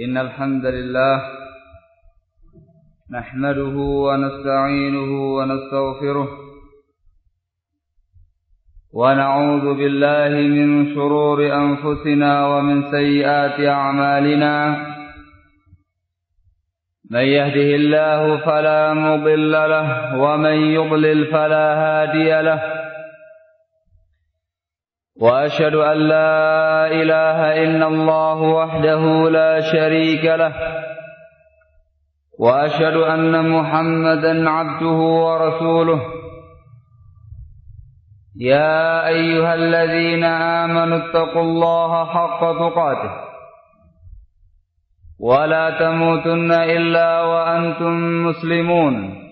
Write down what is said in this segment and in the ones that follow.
إن الحمد لله نحمده ونستعينه ونستغفره ونعوذ بالله من شرور أنفسنا ومن سيئات أعمالنا من يهده الله فلا مضل له ومن يضلل فلا هادي له وأشهد أن لا إله إلا الله وحده لا شريك له وأشهد أن محمدا عبده ورسوله يا أيها الذين آمنوا اتقوا الله حق تقاته ولا تموتن إلا وأنتم مسلمون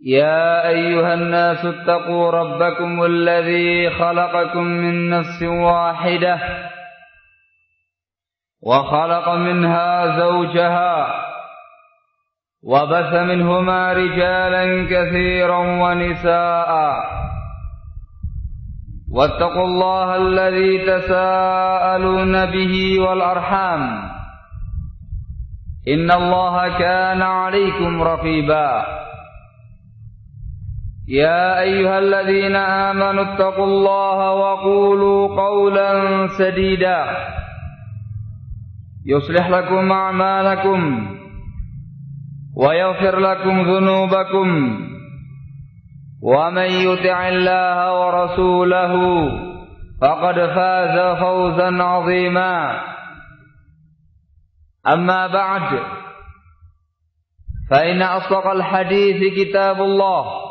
يا أيها الناس اتقوا ربكم الذي خلقكم من نفس واحدة وخلق منها زوجها وبث منهما رجالا كثيرا ونساء واتقوا الله الذي تساءلون به والأرحام إن الله كان عليكم رقيبا يا أيها الذين آمنوا اتقوا الله وقولوا قولا سديدا يصلح لكم أعمالكم ويغفر لكم ذنوبكم ومن يطع الله ورسوله فقد فاز فوزا عظيما أما بعد فإن أصدق الحديث كتاب الله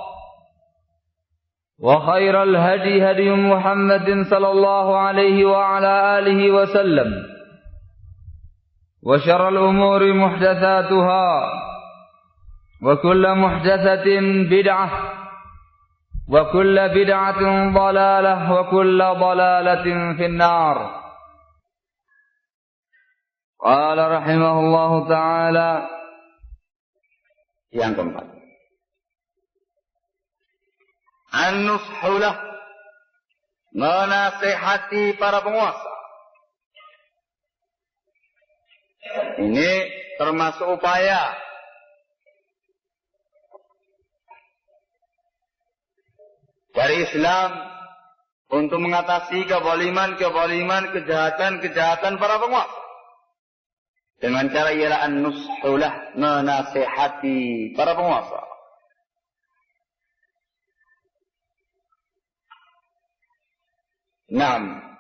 وخير الهدي هدي محمد صلى الله عليه وعلى آله وسلم وشر الأمور محدثاتها وكل محدثة بدعة وكل بدعة ضلالة وكل ضلالة في النار. قال رحمه الله تعالى yang keempat, an-nushulah, menasehati para penguasa. Ini termasuk upaya dari Islam untuk mengatasi kezaliman, kejahatan para penguasa. Dengan cara ialah an-nushulah, menasehati para penguasa.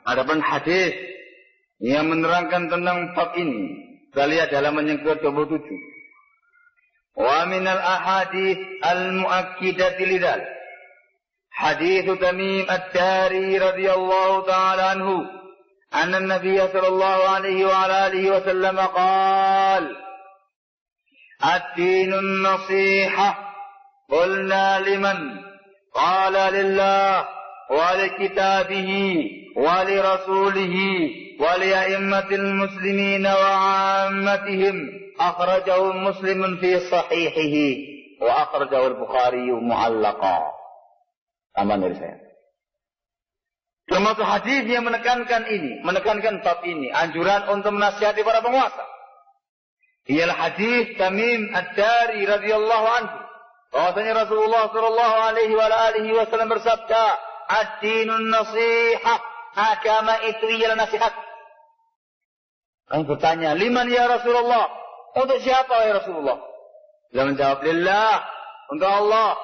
Adapun hadis yang menerangkan tentang bab ini, kita lihat halaman yang ke-27. Wa minal ahadits al-mu'akkidati lidzal. Hadits Tamim ad-Dari radhiyallahu ta'ala anhu, anna an-nabiy sallallahu alaihi wa alihi wasallam qala: "Ad-dinu an-nasihah." Qulna liman? Qala lillah ولكتابه ولرسوله ولأئمة المسلمين وعامتهم. أخرجه مسلم في صحيحه وأخرجه البخاري معلقا. Aman dari saya. Termasuk hadis yang menekankan bab ini, anjuran untuk menasihati para penguasa. Ialah hadis Tamim ad-Dari radhiyallahu anhu, bahwasanya Rasulullah sallallahu alaihi wa alihi wasallam bersabda, ad-dinun nasihah, agama itu ialah nasihat. Kami bertanya, liman ya Rasulullah? Untuk siapa ya Rasulullah? Beliau menjawab, lillah, untuk Allah,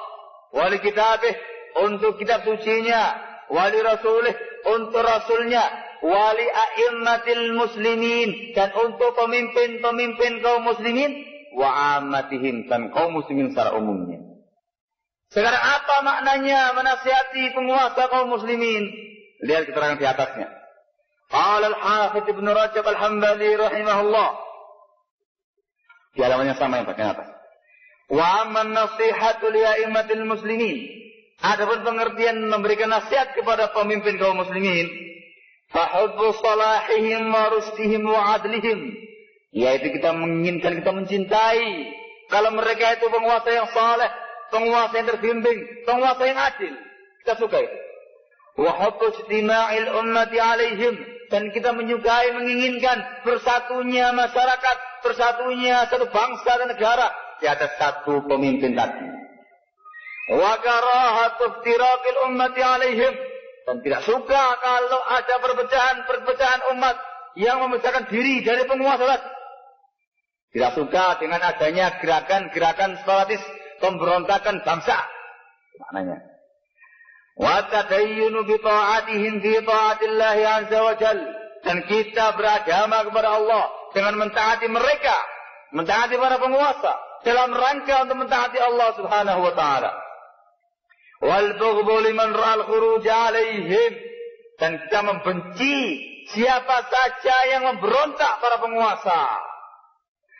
wali kitabih, untuk kitab sucinya, wali rasulih, untuk rasulnya, wali a'immatil muslimin, dan untuk pemimpin kaum muslimin, wa ammatihim, dan kaum muslimin secara umumnya. Sekarang apa maknanya menasihati penguasa kaum muslimin? Lihat keterangan di atasnya. Qala al-Hafidz Ibnu Rajab al-Hambali rahimahullah. Di halaman yang sama yang bagian atas. Wa amman nasihatu li a'immatil muslimin. Adapun pengertian memberikan nasihat kepada pemimpin kaum muslimin, fa-hubbu salahihim wa rusdihim wa adlihim. Yaitu kita menginginkan, kita mencintai kalau mereka itu penguasa yang saleh, penguasa yang terbimbing, penguasa yang adil. Kita suka itu. wa hubbu istima'il ummati 'alaihim, dan kita menyukai, menginginkan bersatunya masyarakat, bersatunya satu bangsa dan negara di atas satu pemimpin tadi. Wa karahatu iftiraqil ummati 'alaihim, dan tidak suka kalau ada perpecahan umat yang memisahkan diri dari penguasa tadi. Tidak suka dengan adanya gerakan-gerakan separatis, pemberontakan bangsa. Maknanya. Wa tadayyunu bi ta'atihim fi ta'atillahi 'azza wa jalla, dan kita beragama kepada Allah dengan mentaati mereka, mentaati para penguasa dalam rangka untuk mentaati Allah Subhanahu wa taala. Wal bughdu liman ra'al khuruj 'alaihim, dan kita membenci siapa saja yang memberontak para penguasa.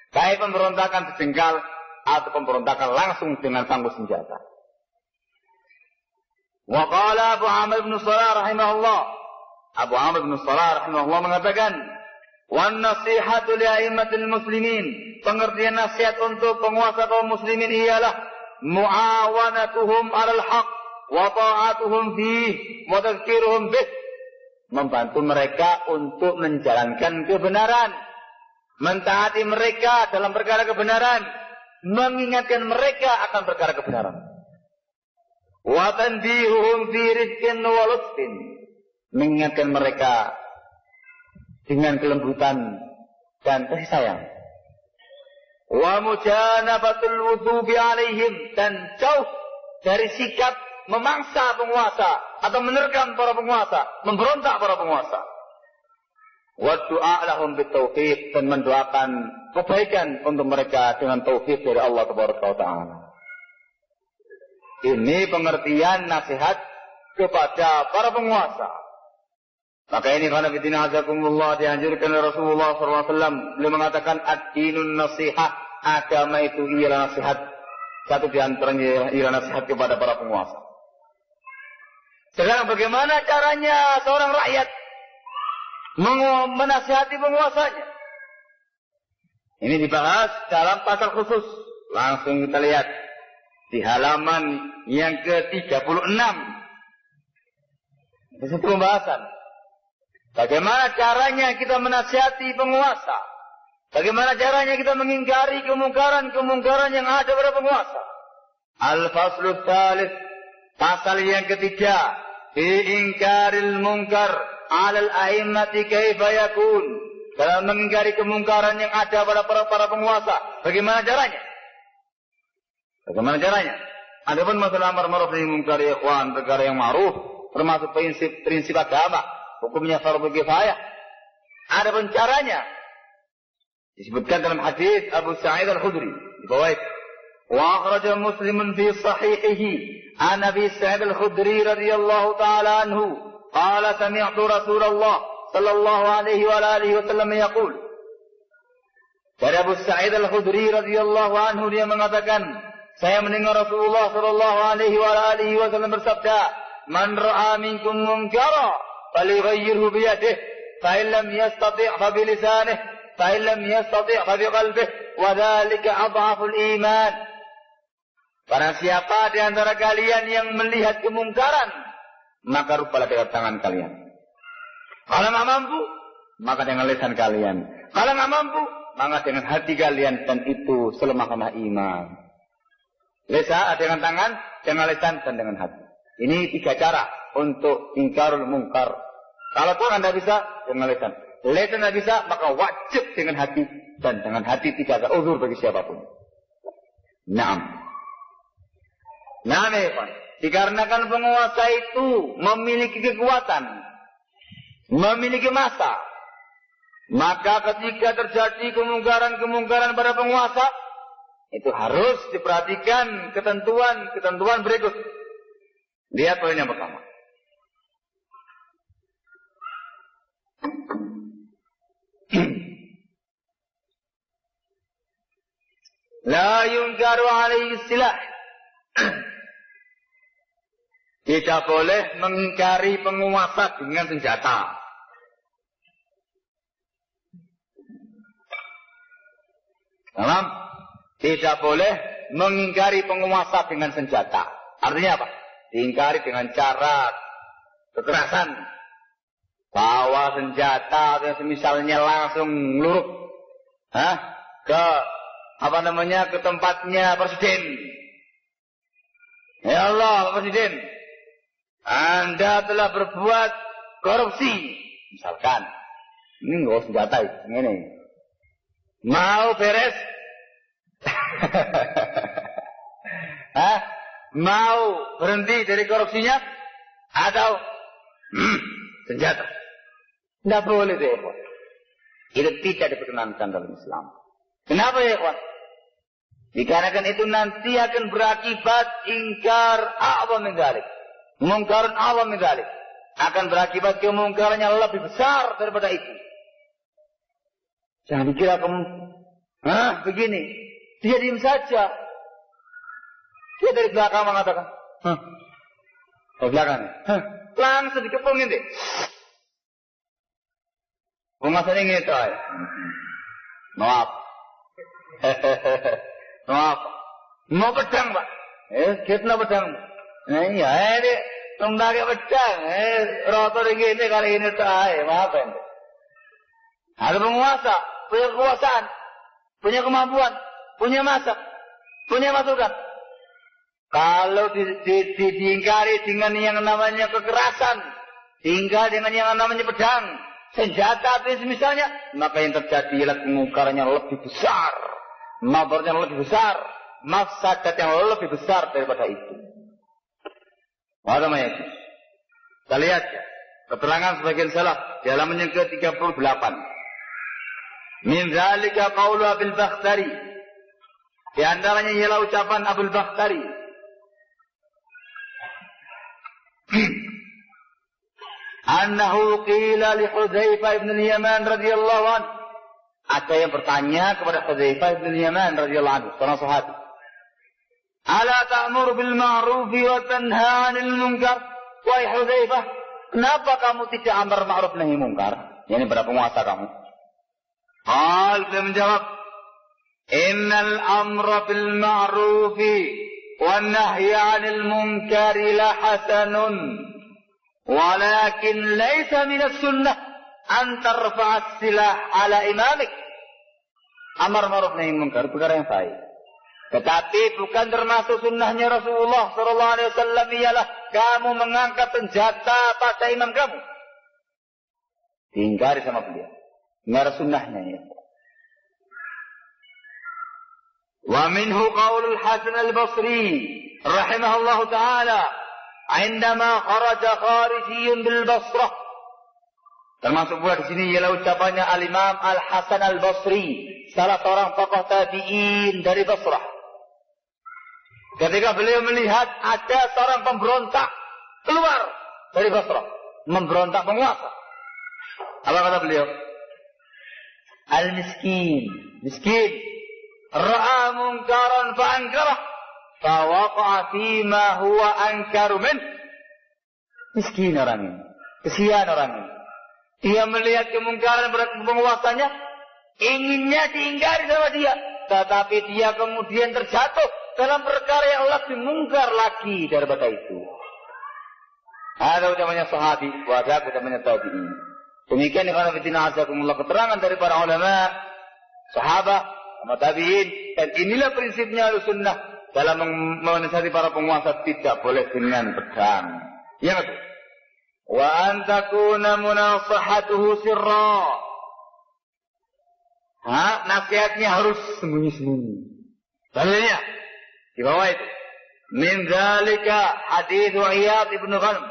Baik pemberontakan sejengkal atau pemberontakan langsung dengan tangguh senjata. Wa qala Abu Amr bin Salah rahimahullah. Abu Amr bin Salah rahimahullah mengatakan, "Wan nasihatu li a'immatil muslimin." Pengertian nasihat untuk penguasa kaum muslimin ialah muawanatuhum 'alal haqq wa ta'atuhum fihi wa tadhkiruhum bih. Membantu mereka untuk menjalankan kebenaran, mentaati mereka dalam perkara kebenaran, mengingatkan mereka akan perkara kebenaran. Wa tanbihuhum fi rizqin wa lutfin, mengingatkan mereka dengan kelembutan dan kasih sayang. Wa mujanabatul wudhubi 'alaihim, dan jauh dari sikap memangsa penguasa atau menerkam para penguasa, memberontak para penguasa. Wa du'a lahum bitaufiq, dan mendoakan kebaikan untuk mereka dengan taufik dari Allah Taala. Ini pengertian nasihat kepada para penguasa. Maka ini karena fitina azakumullah dianjurkan oleh Rasulullah SAW. Beliau mengatakan ad-dinun nasihat, agama itu ialah nasihat. Satu di antaranya ialah nasihat kepada para penguasa. Sekarang bagaimana caranya seorang rakyat menasihati penguasanya? Ini dibahas dalam pasal khusus. Langsung kita lihat di halaman yang ke-36. Di situ pembahasan. Bagaimana caranya kita menasihati penguasa? Bagaimana caranya kita mengingkari kemungkaran yang ada pada penguasa? Al-Faslu Tsalits, pasal yang ketiga, fi ingkaril munkar 'alal a'immati kaifa yakun. Dalam mengingkari kemungkaran yang ada pada para penguasa, bagaimana caranya? Bagaimana caranya? Adapun masalah amar ma'ruf nahi munkar, ikhwan, perkara yang ma'ruf, termasuk prinsip agama, hukumnya fardhu kifayah. Adapun caranya disebutkan dalam hadis Abu Sa'id Al-Khudri di bawah. Wa akhraja Muslimun fi sahihihi an Abi Sa'id Al-Khudri radhiyallahu ta'ala anhu qala sami'tu Rasulullah sallallahu alaihi wa alihi wasallam yaqul. Dari Abu Sa'id Al-Khudri radhiyallahu anhu, dia mengatakan, saya mendengar Rasulullah sallallahu alaihi wa alihi wasallam bersabda, "Man ra'a minkum munkara falyughayyirhu bi yadihi, fa in lam yastati' fa bi lisanihi, fa in lam yastati' fa bi qalbihi, wa dzalika adhaful iman." Barang siapa di antara kalian yang melihat kemungkaran, maka rubahlah dengan tangan kalian. Kalau nggak mampu, maka dengan lisan kalian. Kalau nggak mampu, maka dengan hati kalian, dan itu selemah-lemah iman. Lisan dengan tangan, dengan lisan, dan dengan hati. Ini 3 cara untuk ingkarul munkar. Kalau tangan tidak bisa, dengan lisan. Lisan tidak bisa, maka wajib dengan hati, dan dengan hati tidak ada uzur bagi siapapun. Naam. Nah, dikarenakan penguasa itu memiliki kekuatan, memiliki massa, maka ketika terjadi kemungkaran pada penguasa, itu harus diperhatikan ketentuan berikut. Lihat poin yang pertama. La yunkaru alaihi silah. Tidak boleh mengingkari penguasa dengan senjata. Tidak boleh mengingkari penguasa dengan senjata. Artinya apa? Diingkari dengan cara kekerasan. Bawa senjata atau semisalnya langsung ngeluruk ke ke tempatnya presiden. Ya Allah, Pak Presiden, Anda telah berbuat korupsi. Misalkan, ini nggak senjata ini. Mau beres? Mau berhenti dari korupsinya? Atau senjata? Tidak boleh deh, Pak. Itu tidak diperkenankan dalam Islam. Kenapa ya, Pak? Dikarenakan itu nanti akan berakibat ingkar a'zam min dzalik. Mungkarun a'zam min dzalik. Akan berakibat kemungkaran yang lebih besar daripada itu. Jangan dikira kamu begini. Dia diam saja. Dia dari belakang mengatakan, dari belakang. Langsung dikepungin deh. Pengasaran ini itu aja. Maaf. Maaf. Mau pedang, Pak. Kita pedang. Iya, ini tembaknya pedang. Rotor ini kali ini tuh aja. Maaf, ente. Ada penguasa, punya kekuasaan, punya kemampuan, punya masak, punya masukan. Kalau diingkari dengan yang namanya kekerasan, diingkari dengan yang namanya pedang, senjata atau misalnya, maka yang terjadi adalah kemungkaran yang lebih besar, mabarnya yang lebih besar, mafsadat yang lebih besar daripada itu. Apa namanya itu? Kita lihat ya, keterangan sebagian salaf di halaman yang ke-38. Min dzalika qaulu Abil Bakhtari. Di antaranya ialah ucapan Abul Bakhtari. Annahu qila li Hudzaifah ibn al-Yaman radhiyallahu anhu. Ada yang bertanya kepada Hudzaifah ibn al-Yaman radhiyallahu anhu, seorang sahabat. Ala ta'muru bil ma'ruf wa tanha 'anil munkar? Wahai Hudzaifah, kenapa kamu tidak amar ma'ruf nahi munkar? Ini pada penguasa kamu. Dia menjawab, Innal amra bil ma'ruf wa nahya 'anil munkar la hasanun. Walakin laysa min as-sunnah an tarfa'a as-silah 'ala imamik. Amar ma'ruf nahi munkar perkara yang baik. Tetapi bukan termasuk sunnahnya Rasulullah sallallahu alaihi wasallam ialah kamu mengangkat senjata pada imam kamu. Diingkari sama beliau. Enggak ada sunnahnya ya. Wa minhu qaulul Hasan al-Basri rahimahullahu taala indama kharaja kharijiyun bil Basrah. Termasuk pula di sini ialah ucapannya Al-Imam Al-Hasan Al-Basri, salah seorang tokoh tabi'in dari Basrah. Ketika beliau melihat ada seorang pemberontak keluar dari Basrah, memberontak penguasa. Apa kata beliau? Al-miskin, miskin, ra'a munkaran fa'ankarah, fawaqa'a fima huwa ankaru min. Miskin orang ini, kesian orang ini. Dia melihat kemungkaran penguasanya, inginnya diingkari sama dia, tetapi dia kemudian terjatuh dalam perkara yang lebih mungkar lagi daripada itu. Ada ucapannya sahabi, ada ucapannya tabi'in. Demikian karena fitina azakumullah keterangan dari para ulama, sahabat, sama tabi'in, dan inilah prinsipnya Ahlussunnah dalam menasihati para penguasa tidak boleh dengan pedang. Yang kedua, wa an takuna munasahatuhu sirra. Nasihatnya harus sembunyi-sembunyi. Dalilnya di bawah itu. Min dzalika hadits Iyad ibn Ghanm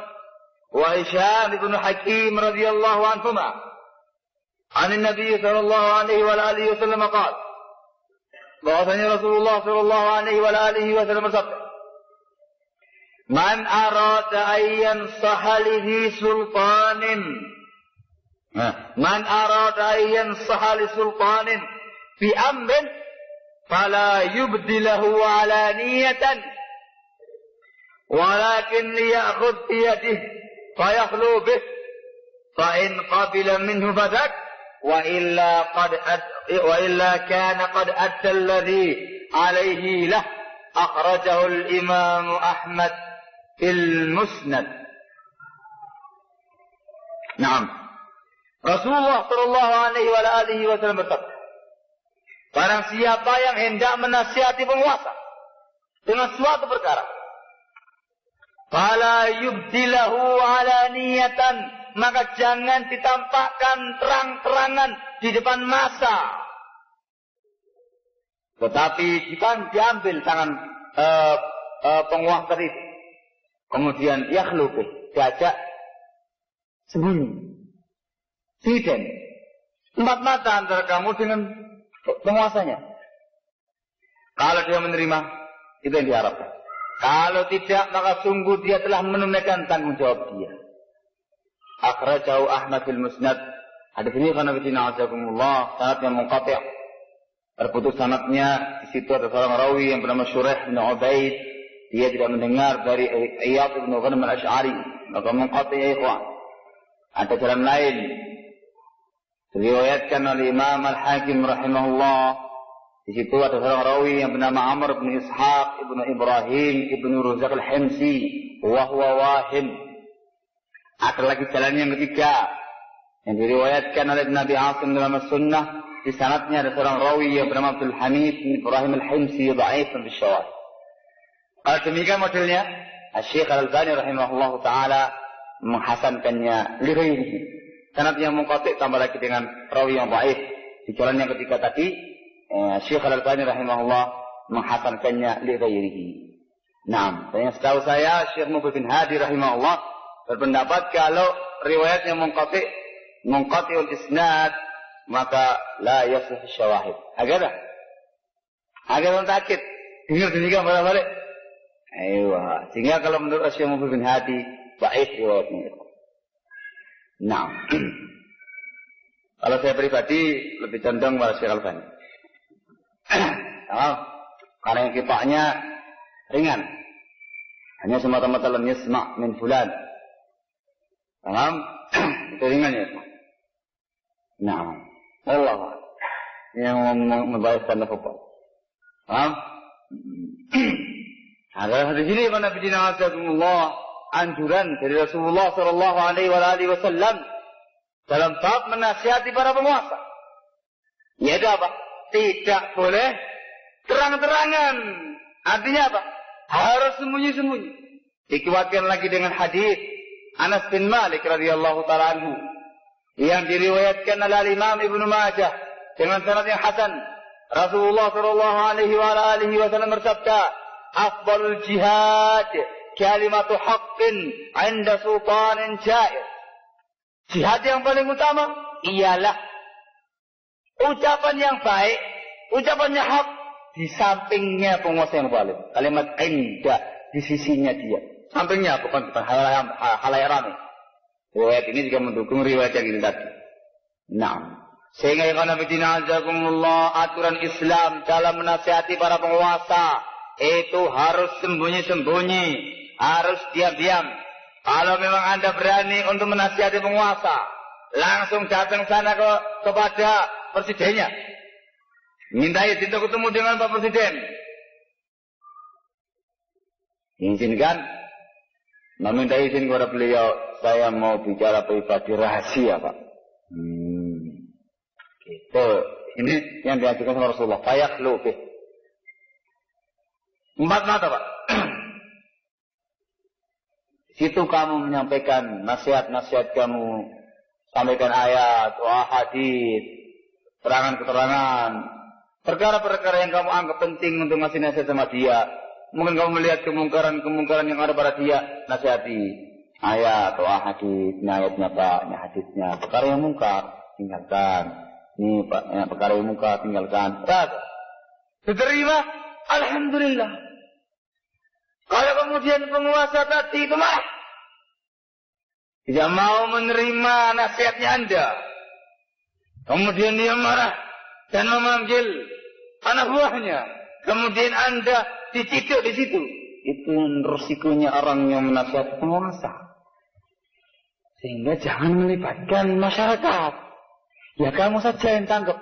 wa Hisham ibn Hakim radhiyallahu anhuma. An Nabi sallallahu alaihi wa alihi wasallam qala. Bahwasanya Rasulullah sallallahu alaihi wa alihi wasallam bersabda, Man arada ayyan sahalihi sultanin. Man arada ayyan sahali sultanin fi amrin fala yubdilahu alaniyatan walakin liyakhudh biyadihi fayakhlu bih fa in qabila minhu fadak wa illa kana qad adda alladhi alayhi lah akhrajahu al-imam Ahmad fil musnad. Naam. Rasulullah sallallahu alaihi wasallam bersabda, barang siapa yang hendak menasihati penguasa dengan suatu perkara, fala yubdilahu alaniyatan, maka jangan ditampakkan terang-terangan di depan massa. Tetapi jika diambil tangan penguasa itu, kemudian yakhluqih, diajak sembunyi. Siden. Empat mata antara kamu dengan penguasanya. Kalau dia menerima, itu yang diharapkan. Kalau tidak, maka sungguh dia telah menunaikan tanggung jawab dia. Akhrajahu Ahmad fil Musnad. Hadis ini karena bidina azakumullah, sanadnya munqati'. Terputus sanadnya, di situ ada seorang rawi yang bernama Shuraih bin Ubaid. Dia tidak mendengar dari Iyad bin Ghanam al-Ash'ari. Maka munqati' ya ikhwan. Ada jalan lain. Diriwayatkan oleh Imam Al-Hakim rahimahullah. Di situ ada seorang rawi yang bernama Amr bin Ishaq ibnu Ibrahim ibnu Ruzaq al-Himsi, wa huwa wahim. Ada lagi jalan yang ketiga yang diriwayatkan oleh Nabi Asim dalam Sunnah. Di sanadnya ada seorang rawi yang bernama Abdul Hamid bin Ibrahim al-Himsi, dhaif fi syawahid. Kalau demikian modelnya, Syekh Al-Albani rahimahullah taala menghasankannya li ghairihi. Sanad yang munqati' tambah lagi dengan rawi yang dhaif. Di jalan yang ketiga tadi, Syekh Al-Albani rahimahullah menghasankannya li ghairihi. Naam, dan yang setahu saya Syekh Muqbil bin Hadi rahimahullah berpendapat kalau riwayatnya munqati'ul isnad, maka la yasih syawahid. Agar takit. Dengar demikian balik. Aywa. Sehingga kalau menurut Syekh Muqbil bin Hadi dhaif riwayatnya. Nah, kalau saya pribadi lebih condong pada Syekh Al-Albani. Karena yang kitabnya ringan, hanya semata-mata lam yasma' min fulan. Paham? Itu ringan ya. Nah, Allah yang membalaskan apa? Paham? Ada di sini mana bidina azakumullah. Anjuran dari Rasulullah sallallahu alaihi wasallam dalam bab menasihati para penguasa. Yaitu apa? Tidak boleh terang-terangan. Artinya apa? Harus sembunyi-sembunyi. Dikuatkan lagi dengan hadis Anas bin Malik radhiyallahu taala anhu yang diriwayatkan oleh Imam Ibnu Majah dengan sanad yang hasan. Rasulullah sallallahu alaihi wasallam bersabda, "Afdalul jihad kalimatu haqqin 'inda sultanin ja'ir." Jihad yang paling utama ialah ucapan yang baik, ucapannya hak di sampingnya penguasa yang zalim. Kalimat 'inda di sisinya dia. Sampingnya bukan halayak ramai. Riwayat ini juga mendukung riwayat yang ini tadi. Nah, sehingga yang bidina azakumullah, aturan Islam dalam menasihati para penguasa itu harus sembunyi-sembunyi, harus diam-diam. Kalau memang Anda berani untuk menasihati penguasa, langsung datang sana kepada presidennya. Minta izin untuk ketemu dengan Pak Presiden. Izinkan. Meminta izin kepada beliau, saya mau bicara pribadi rahasia, Pak. Gitu. Ini yang diajukan sama Rasulullah. Fayakhlu bih. 4 mata, Pak. Situ kamu menyampaikan nasihat-nasihat kamu, sampaikan ayat, hadis, keterangan-keterangan, perkara-perkara yang kamu anggap penting untuk ngasih nasihat sama dia. Mungkin kamu melihat kemungkaran yang ada pada dia, nasihati ayat atau hadis, ayatnya Pak, ini hadisnya. Perkara yang mungkar, tinggalkan. Ini Pak, perkara yang mungkar, tinggalkan. Diterima, alhamdulillah. Kalau kemudian penguasa tadi itu marah, tidak mau menerima nasihatnya Anda, kemudian dia marah dan memanggil anak buahnya, kemudian Anda diciduk di situ, itu resikonya orang yang menasihati penguasa. Sehingga jangan melibatkan masyarakat. Ya kamu saja yang tangkap.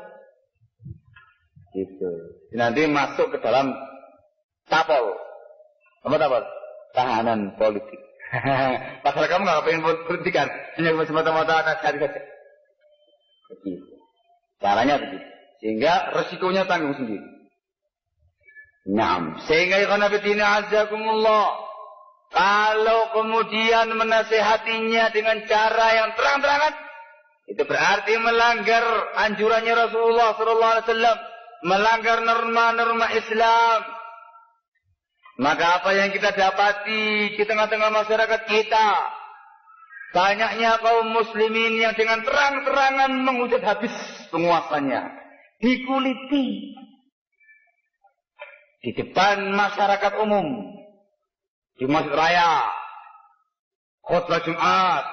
Gitu. Nanti masuk ke dalam tapol. Apa tapol? Tahanan politik. Padahal kamu nggak pengen berhentikan, hanya semata-mata nasihat saja. Begitu. Caranya begitu. Sehingga resikonya tanggung sendiri. Naam. Sehingga ikhwan fillah azakumullah, kalau kemudian menasihatinya dengan cara yang terang-terangan, itu berarti melanggar anjurannya Rasulullah SAW, melanggar norma-norma Islam. Maka apa yang kita dapati di tengah-tengah masyarakat kita, banyaknya kaum muslimin yang dengan terang-terangan menghujat habis penguasanya, dikuliti di depan masyarakat umum, di masjid raya, khutbah Jumat,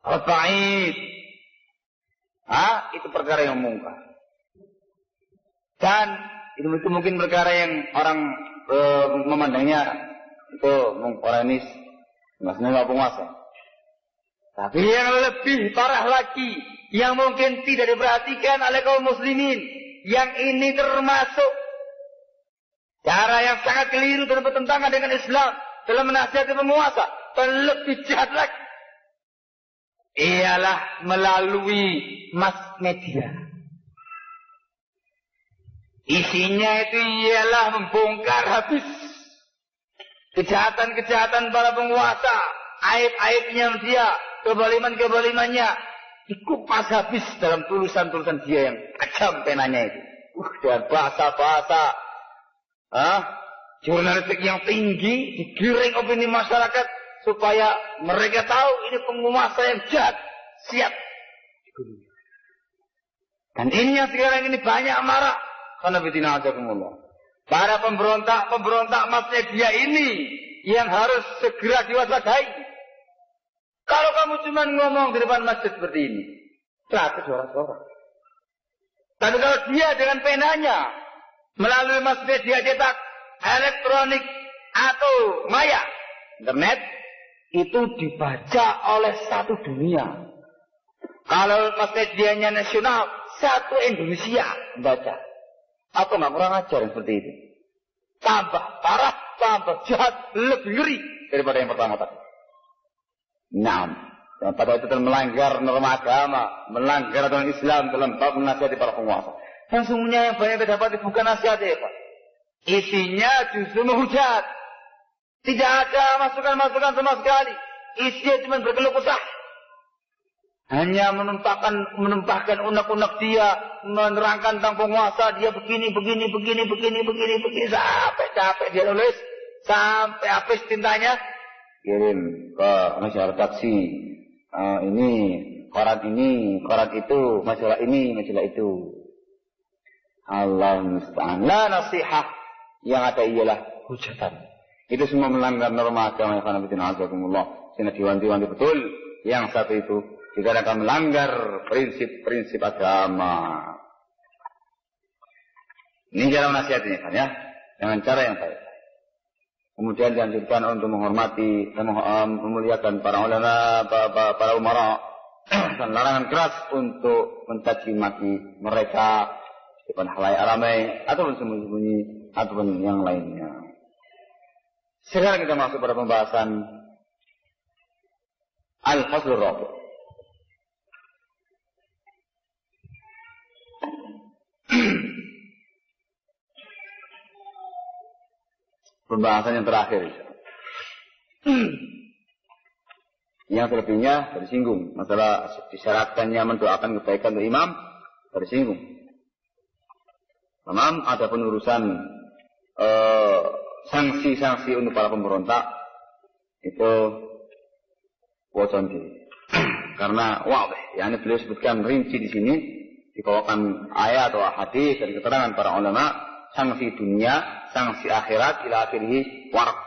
khutbah Id. Itu perkara yang mungkar. Dan itu mungkin perkara yang orang memandangnya itu Koranis, maksudnya penguasa. Tapi yang lebih parah lagi, yang mungkin tidak diperhatikan oleh kaum muslimin, yang ini termasuk cara yang sangat keliru dan bertentangan dengan Islam dalam menasihati penguasa, dan lebih jahat lagi, ialah melalui mass media. Isinya itu ialah membongkar habis kejahatan-kejahatan para penguasa, aib-aibnya dia, kebaliman-kebalimannya, dikupas habis dalam tulisan-tulisan dia yang kejam penanya itu. Dan bahasa-bahasa jurnalistik yang tinggi, digiring opini masyarakat supaya mereka tahu ini penguasa yang jahat, siap. Dan ini yang sekarang ini banyak marah. Karena fitina azakumullah. Para pemberontak mass media ini yang harus segera diwaspadai. Kalau kamu cuma ngomong di depan masjid seperti ini, 100 orang. Tapi kalau dia dengan penanya melalui mass media cetak, elektronik atau maya, internet, itu dibaca oleh satu dunia. Kalau mass medianya nasional, satu Indonesia membaca. Apa nggak kurang ajar yang seperti itu? Tambah parah, tambah jahat, lebih ngeri daripada yang pertama tadi. Dan pada itu telah melanggar norma agama, melanggar aturan Islam dalam bab menasihati para penguasa. Dan sungguhnya yang banyak terdapat bukan nasihat ya Pak. Isinya justru menghujat. Tidak ada masukan-masukan sama sekali. Isinya cuma berkeluh kesah. Hanya menumpahkan unek-unek dia, menerangkan tentang penguasa dia begini, sampai capek dia nulis, sampai habis tintanya, kirim ke masyarakat taksi, ini, koran itu, masalah ini, masalah itu. Allah musta'an. La nasihah, yang ada ialah hujatan. Itu semua melanggar norma agama yang azakumullah. Sehingga diwanti-wanti betul yang satu itu dikarenakan melanggar prinsip-prinsip agama. Ini cara menasihatinya kan ya, dengan cara yang baik. Kemudian dianjurkan untuk menghormati dan memuliakan para ulama, para umara, dan larangan keras untuk mencaci maki mereka di depan khalayak ramai ataupun sembunyi-sembunyi ataupun yang lainnya. Sekarang kita masuk pada pembahasan Al-Faslur Rabi'. Pembahasan yang terakhir. Yang selebihnya tersinggung. Masalah disyaratkannya mendoakan kebaikan untuk imam tersinggung. Imam ada penurusan sanksi-sanksi untuk para pemberontak itu wajan diri. Karena yang beliau sebutkan rinci di sini, dibawakan ayat atau hadis dari keterangan para ulama, sanksi dunia, sanksi akhirat, ila akhirih warak.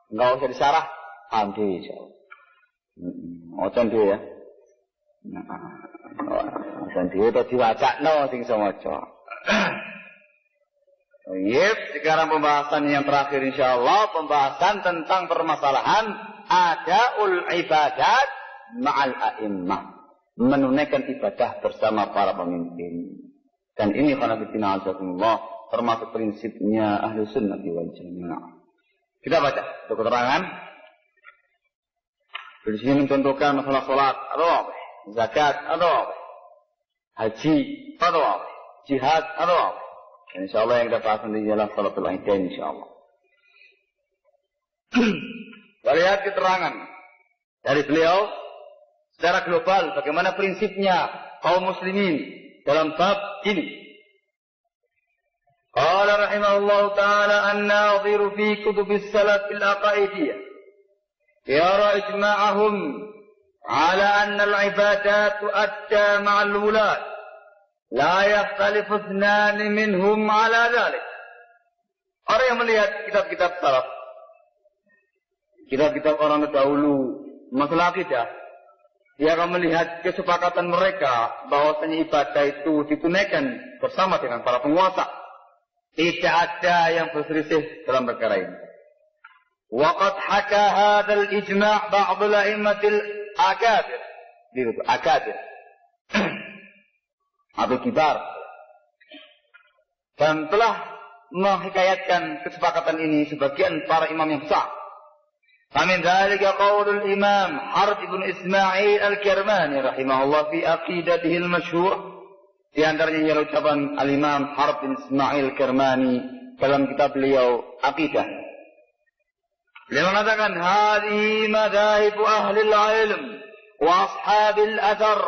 Enggak usah disarah, ambil insyaallah. Wajan diri ya. Wajan diri itu diwacakno sing samaca. Sekarang pembahasan yang terakhir insyaallah, pembahasan tentang permasalahan adaul ibadat ma'al a'immah, menunaikan ibadah bersama para pemimpin. Dan ini karena fitina azakumullah termasuk prinsipnya ahlu sunnah wal jamaah. Kita baca untuk keterangan Di sini mencontohkan masalah salat atau apa? Zakat atau apa? Haji atau apa? Jihad atau apa? Insyaallah yang kita bahas nanti ialah salatul Aidain insyaallah. Kita lihat keterangan dari beliau secara global bagaimana prinsipnya kaum muslimin dalam bab ini. Qala rahimahullah ta'ala an-nadhiru fi kutubis salaf al-aqaidiyah yara ijma'ahum ala anna al-ibadat tu'adda ma'al wulad la yakhtalifu ithnan minhum ala dhalik. Orang yang melihat kitab-kitab salaf, kitab-kitab orang terdahulu masalah akidah, dia akan melihat kesepakatan mereka bahwasanya ibadah itu ditunaikan bersama dengan para penguasa. Tidak ada yang berselisih dalam perkara ini. Waqad haka hadzal ijma' ba'd al-a'immatil akabir. Akabir. Atau kibar. Dan telah menghikayatkan kesepakatan ini sebagian para imam yang besar. Famin dzalika qaulul Imam Harb ibn Ismail al-Kirmani rahimahullah fi aqidatihi al-masyhur. Di antaranya ialah ucapan al-Imam Harb bin Ismail al-Kirmani dalam kitab beliau Aqidah. Beliau mengatakan hadhihi madahib ahli al-ilm wa ashab al-athar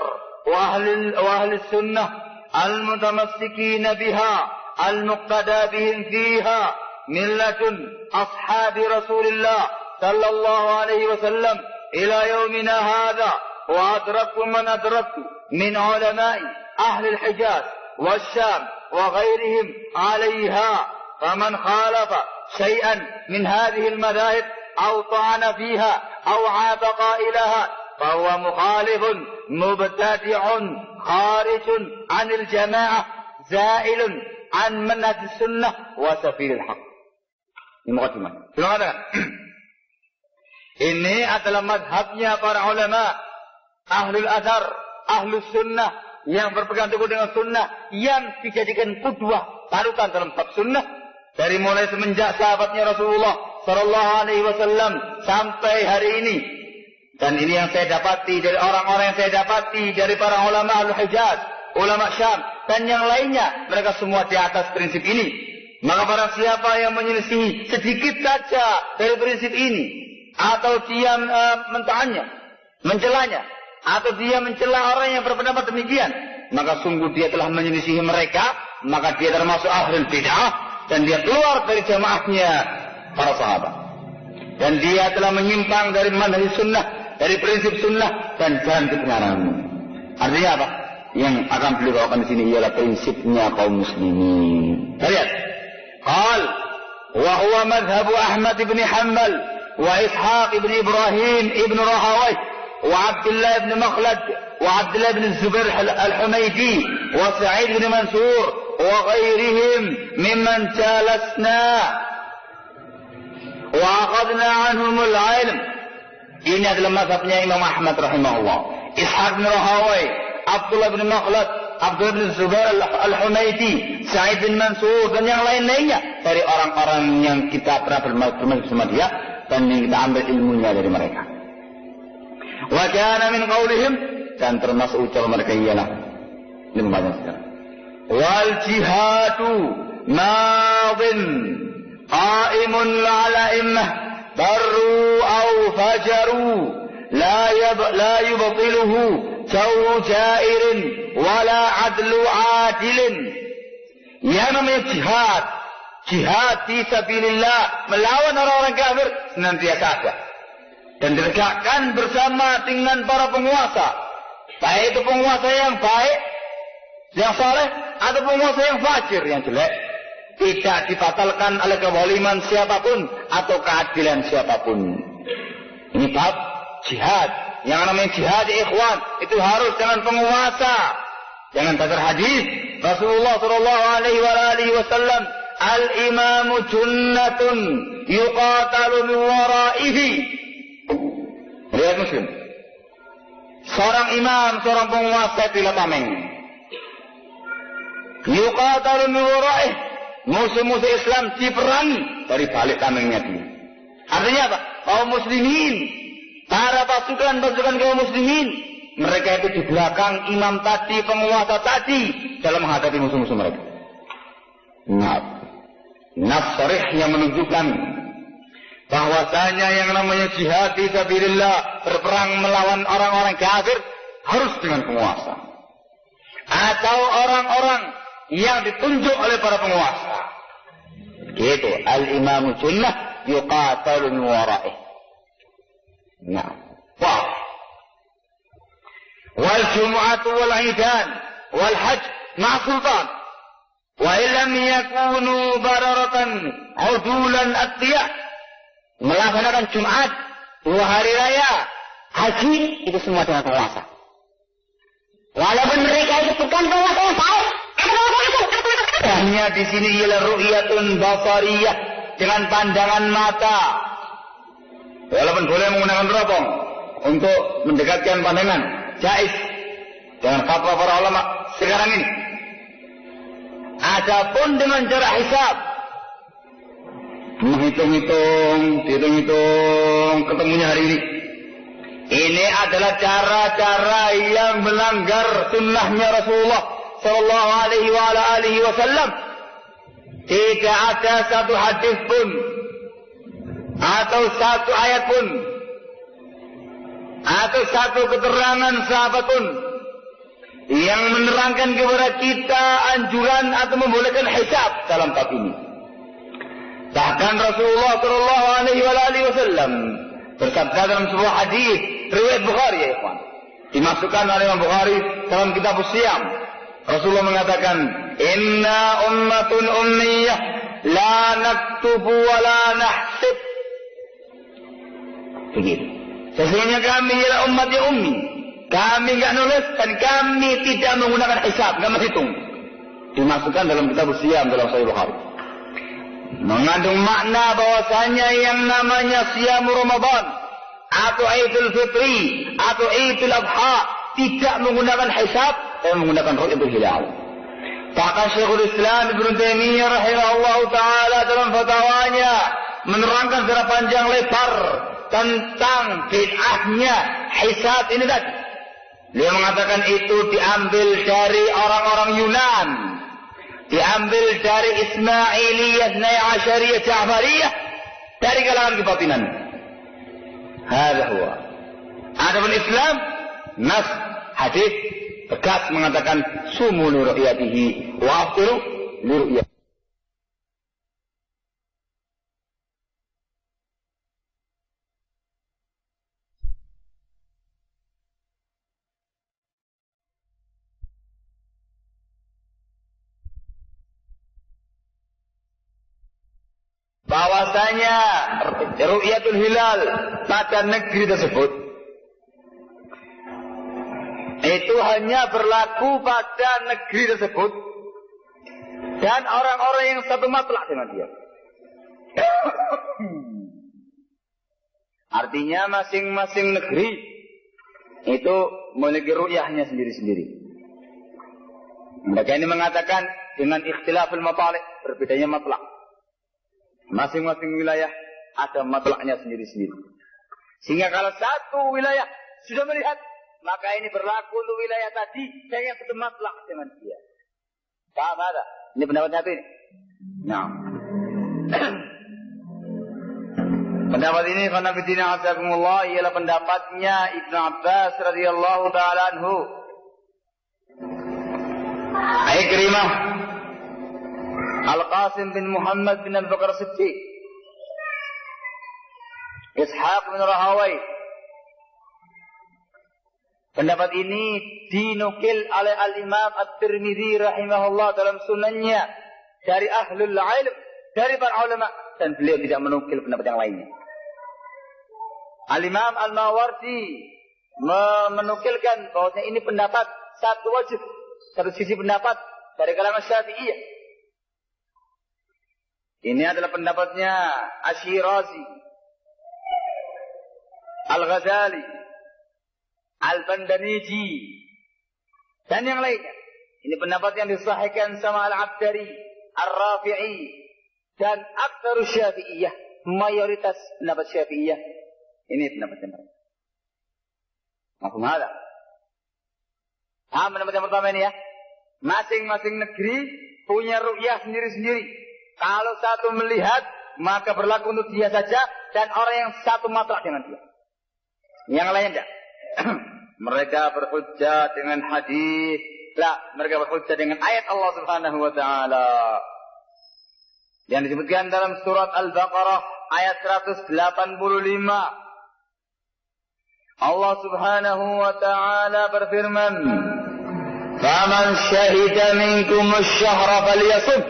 wa ahli sunnah al-mutamassikin biha al-muqtada bihim fiha millatun ashabi Rasulillah sallallahu alaihi wasallam ila yaumina hadha wa adraku man adraku min ulama'i أهل الحجاز والشام وغيرهم عليها فمن خالف شيئا من هذه المذاهب أو طعن فيها أو عاب قائلها فهو مخالف مبتدع خارج عن الجماعة زائل عن منهج السنة وسبيل الحق. Ini mukadimah. Ini adalah madhabnya para ulama ahlul athar, ahlus sunnah yang berpegang teguh dengan sunnah, yang dijadikan qudwah panutan dalam bab sunnah dari mulai semenjak sahabatnya Rasulullah sallallahu alaihi wasallam sampai hari ini. Dan ini yang saya dapati dari orang-orang yang saya dapati dari para ulama al-Hijaz, ulama Syam dan yang lainnya, mereka semua di atas prinsip ini. Maka barang siapa yang menyelisihi sedikit saja dari prinsip ini atau dia mentaannya, mencelanya, atau dia mencela orang yang berpendapat demikian, maka sungguh dia telah menyelisihi mereka, maka dia termasuk ahlul bid'ah dan dia keluar dari jamaahnya para sahabat. Dan dia telah menyimpang dari manhaj sunnah, dari prinsip sunnah dan jalan kebenaran. Artinya apa? Yang akan beliau bawakan di sini ialah prinsipnya kaum muslimin. Lihat. Qal wa huwa madhhabu Ahmad bin Hanbal wa Ishaq bin Ibrahim ibn Rahawayh وعبد الله بن مخلد وعبد الله بن الزبير الحميدي وسعيد بن منصور وغيرهم ممن جالسنا وأخذنا عنهم العلم. Ini adalah mazhabnya Imam Ahmad rahimahullah, Ishaq bin Rahawai, Abdullah bin Makhlad, Abdullah bin Zubair al-Humaidi, Sa'id bin Mansur dan yang lain-lainnya dari orang-orang yang kita pernah bermajlis bersama dia dan yang kita ambil ilmunya dari mereka. Wa kana min qaulihim, dan termasuk ucapan mereka ialah ini membaca sekarang. Wal jihadu madin qaimun ala immah barru aw fajaru la yubtiluhu jawu jairin wala adlu adilin. Yang namanya jihad, jihad fi sabilillah, melawan orang-orang kafir senantiasa ada dan ditegakkan bersama dengan para penguasa, baik itu penguasa yang baik, yang saleh, atau penguasa yang fajir, yang jelek. Tidak dibatalkan oleh kezaliman siapapun atau keadilan siapapun. Ini bab jihad. Yang namanya jihad ya ikhwan, itu harus dengan penguasa. Jangan dasar hadis Rasulullah sallallahu alaihi wasallam, al-imamu junnatun yuqatalu min waraihi. Lihat Muslim. Seorang imam, seorang penguasa tidak tameng. Yuqatalu min wara'ih. Musuh-musuh Islam diperangi dari balik tamengnya dia. Artinya apa? Kaum muslimin Para pasukan kaum muslimin, mereka itu di belakang imam tadi, penguasa tadi, dalam menghadapi musuh-musuh mereka. Nas sharih yang menunjukkan bahwasanya yang namanya jihad fi sabilillah, berperang melawan orang-orang kafir, harus dengan penguasa atau orang-orang yang ditunjuk oleh para penguasa. Gitu. Al-imamu junnah yuqatalu min wara'ih. Nah, wah. Wal jum'atu wal idan wal hajj ma'a sultan. Wa illam yakunu bararatan udulan atiyah. Melaksanakan Jumat, 2 hari raya, haji, itu semua dengan penguasa. Walaupun mereka itu bukan penguasa yang baik, hanya di sini ialah ru'yatun basariyah, dengan pandangan mata. Walaupun boleh menggunakan teropong untuk mendekatkan pandangan, jaiz dengan fatwa para ulama sekarang ini. Adapun dengan cara hisab, menghitung-hitung, dihitung-hitung, ketemunya hari ini. Ini adalah cara-cara yang melanggar sunnahnya Rasulullah Sallallahu Alaihi Wasallam. Tidak ada satu hadis pun atau satu ayat pun atau satu keterangan sahabat pun yang menerangkan kepada kita anjuran atau membolehkan hisab dalam bab ini. Bahkan Rasulullah Sallallahu Alaihi Wasallam bersabda dalam sebuah hadis riwayat Bukhari, ya ikhwan, dimasukkan oleh Imam Bukhari dalam kitab Siyam. Rasulullah mengatakan, "Inna ummatun ummiyah, la naktubu wa la nahsib." Begitu. Sesungguhnya kami ialah umat yang ummi. Kami enggak nulis dan kami tidak menggunakan hisab, enggak menghitung. Dimasukkan dalam kitab Siyam dalam Sahih Bukhari. Mengandung makna bahwasanya yang namanya Siyam Ramadan atau Idul Fitri atau Idul Adha tidak menggunakan hisab, tapi menggunakan ru'yatul hilal. Bahkan Syekhul Islam Ibnu Taimiyah rahimahullahu taala dalam fatwanya menerangkan secara panjang lebar tentang bid'ahnya hisab ini tadi. Dia mengatakan itu diambil dari orang-orang Yunan, diambil dari Ismailiyah, Ithnai Asyariyah, Ja'fariyah, dari kalangan kebatinan. Hadza huwa. Adapun Islam, nas hadis tegas mengatakan sumu li ru'yatihi wa aftiru li ru'yatihi. Bahwasanya ru'yatul hilal pada negeri tersebut itu hanya berlaku pada negeri tersebut dan orang-orang yang satu matlak dengan dia. Artinya masing-masing negeri itu memiliki ru'yahnya sendiri-sendiri. Mereka ini mengatakan dengan ikhtilaful matalik, berbedanya matlak. Masing-masing wilayah ada matlaknya sendiri-sendiri. Sehingga kalau satu wilayah sudah melihat, maka ini berlaku untuk wilayah tadi yang satu matlak dengan dia. Paham ada? Ini pendapat satu ini. Nah. Pendapat ini karena bidina azakumullah ialah pendapatnya Ibnu Abbas radhiyallahu taala anhu. Ikrimah, Al-Qasim bin Muhammad bin Abu Bakar Siddiq, Ishaq bin Rahawai. Pendapat ini dinukil oleh Al-Imam At-Tirmidzi rahimahullah dalam sunannya dari ahlul ilm, dari para ulama, dan beliau tidak menukil pendapat yang lainnya. Al-Imam Al-Mawardi menukilkan bahwa ini pendapat satu wajib, satu sisi pendapat dari kalangan Syafi'iyah. Ini adalah pendapatnya Asy-Syirazi, Al-Ghazali, Al-Bandaniji, dan yang lainnya. Ini pendapat yang disahihkan sama Al-Abdari, Ar-Rafi'i, dan aktsarus Syafi'iyah, mayoritas pendapat Syafi'iyah. Ini pendapatnya mereka. Mafhum hada? Paham yang pertama ini ya? Masing-masing negeri punya ru'yah sendiri-sendiri. Kalau satu melihat, maka berlaku untuk dia saja dan orang yang satu matlak dengan dia. Yang lainnya tidak. Mereka berhujjah dengan hadis. Mereka berhujjah dengan ayat Allah Subhanahu wa taala. Yang disebutkan dalam surat Al-Baqarah ayat 185. Allah Subhanahu wa taala berfirman, "Faman syahida minkumus syahra falyasum."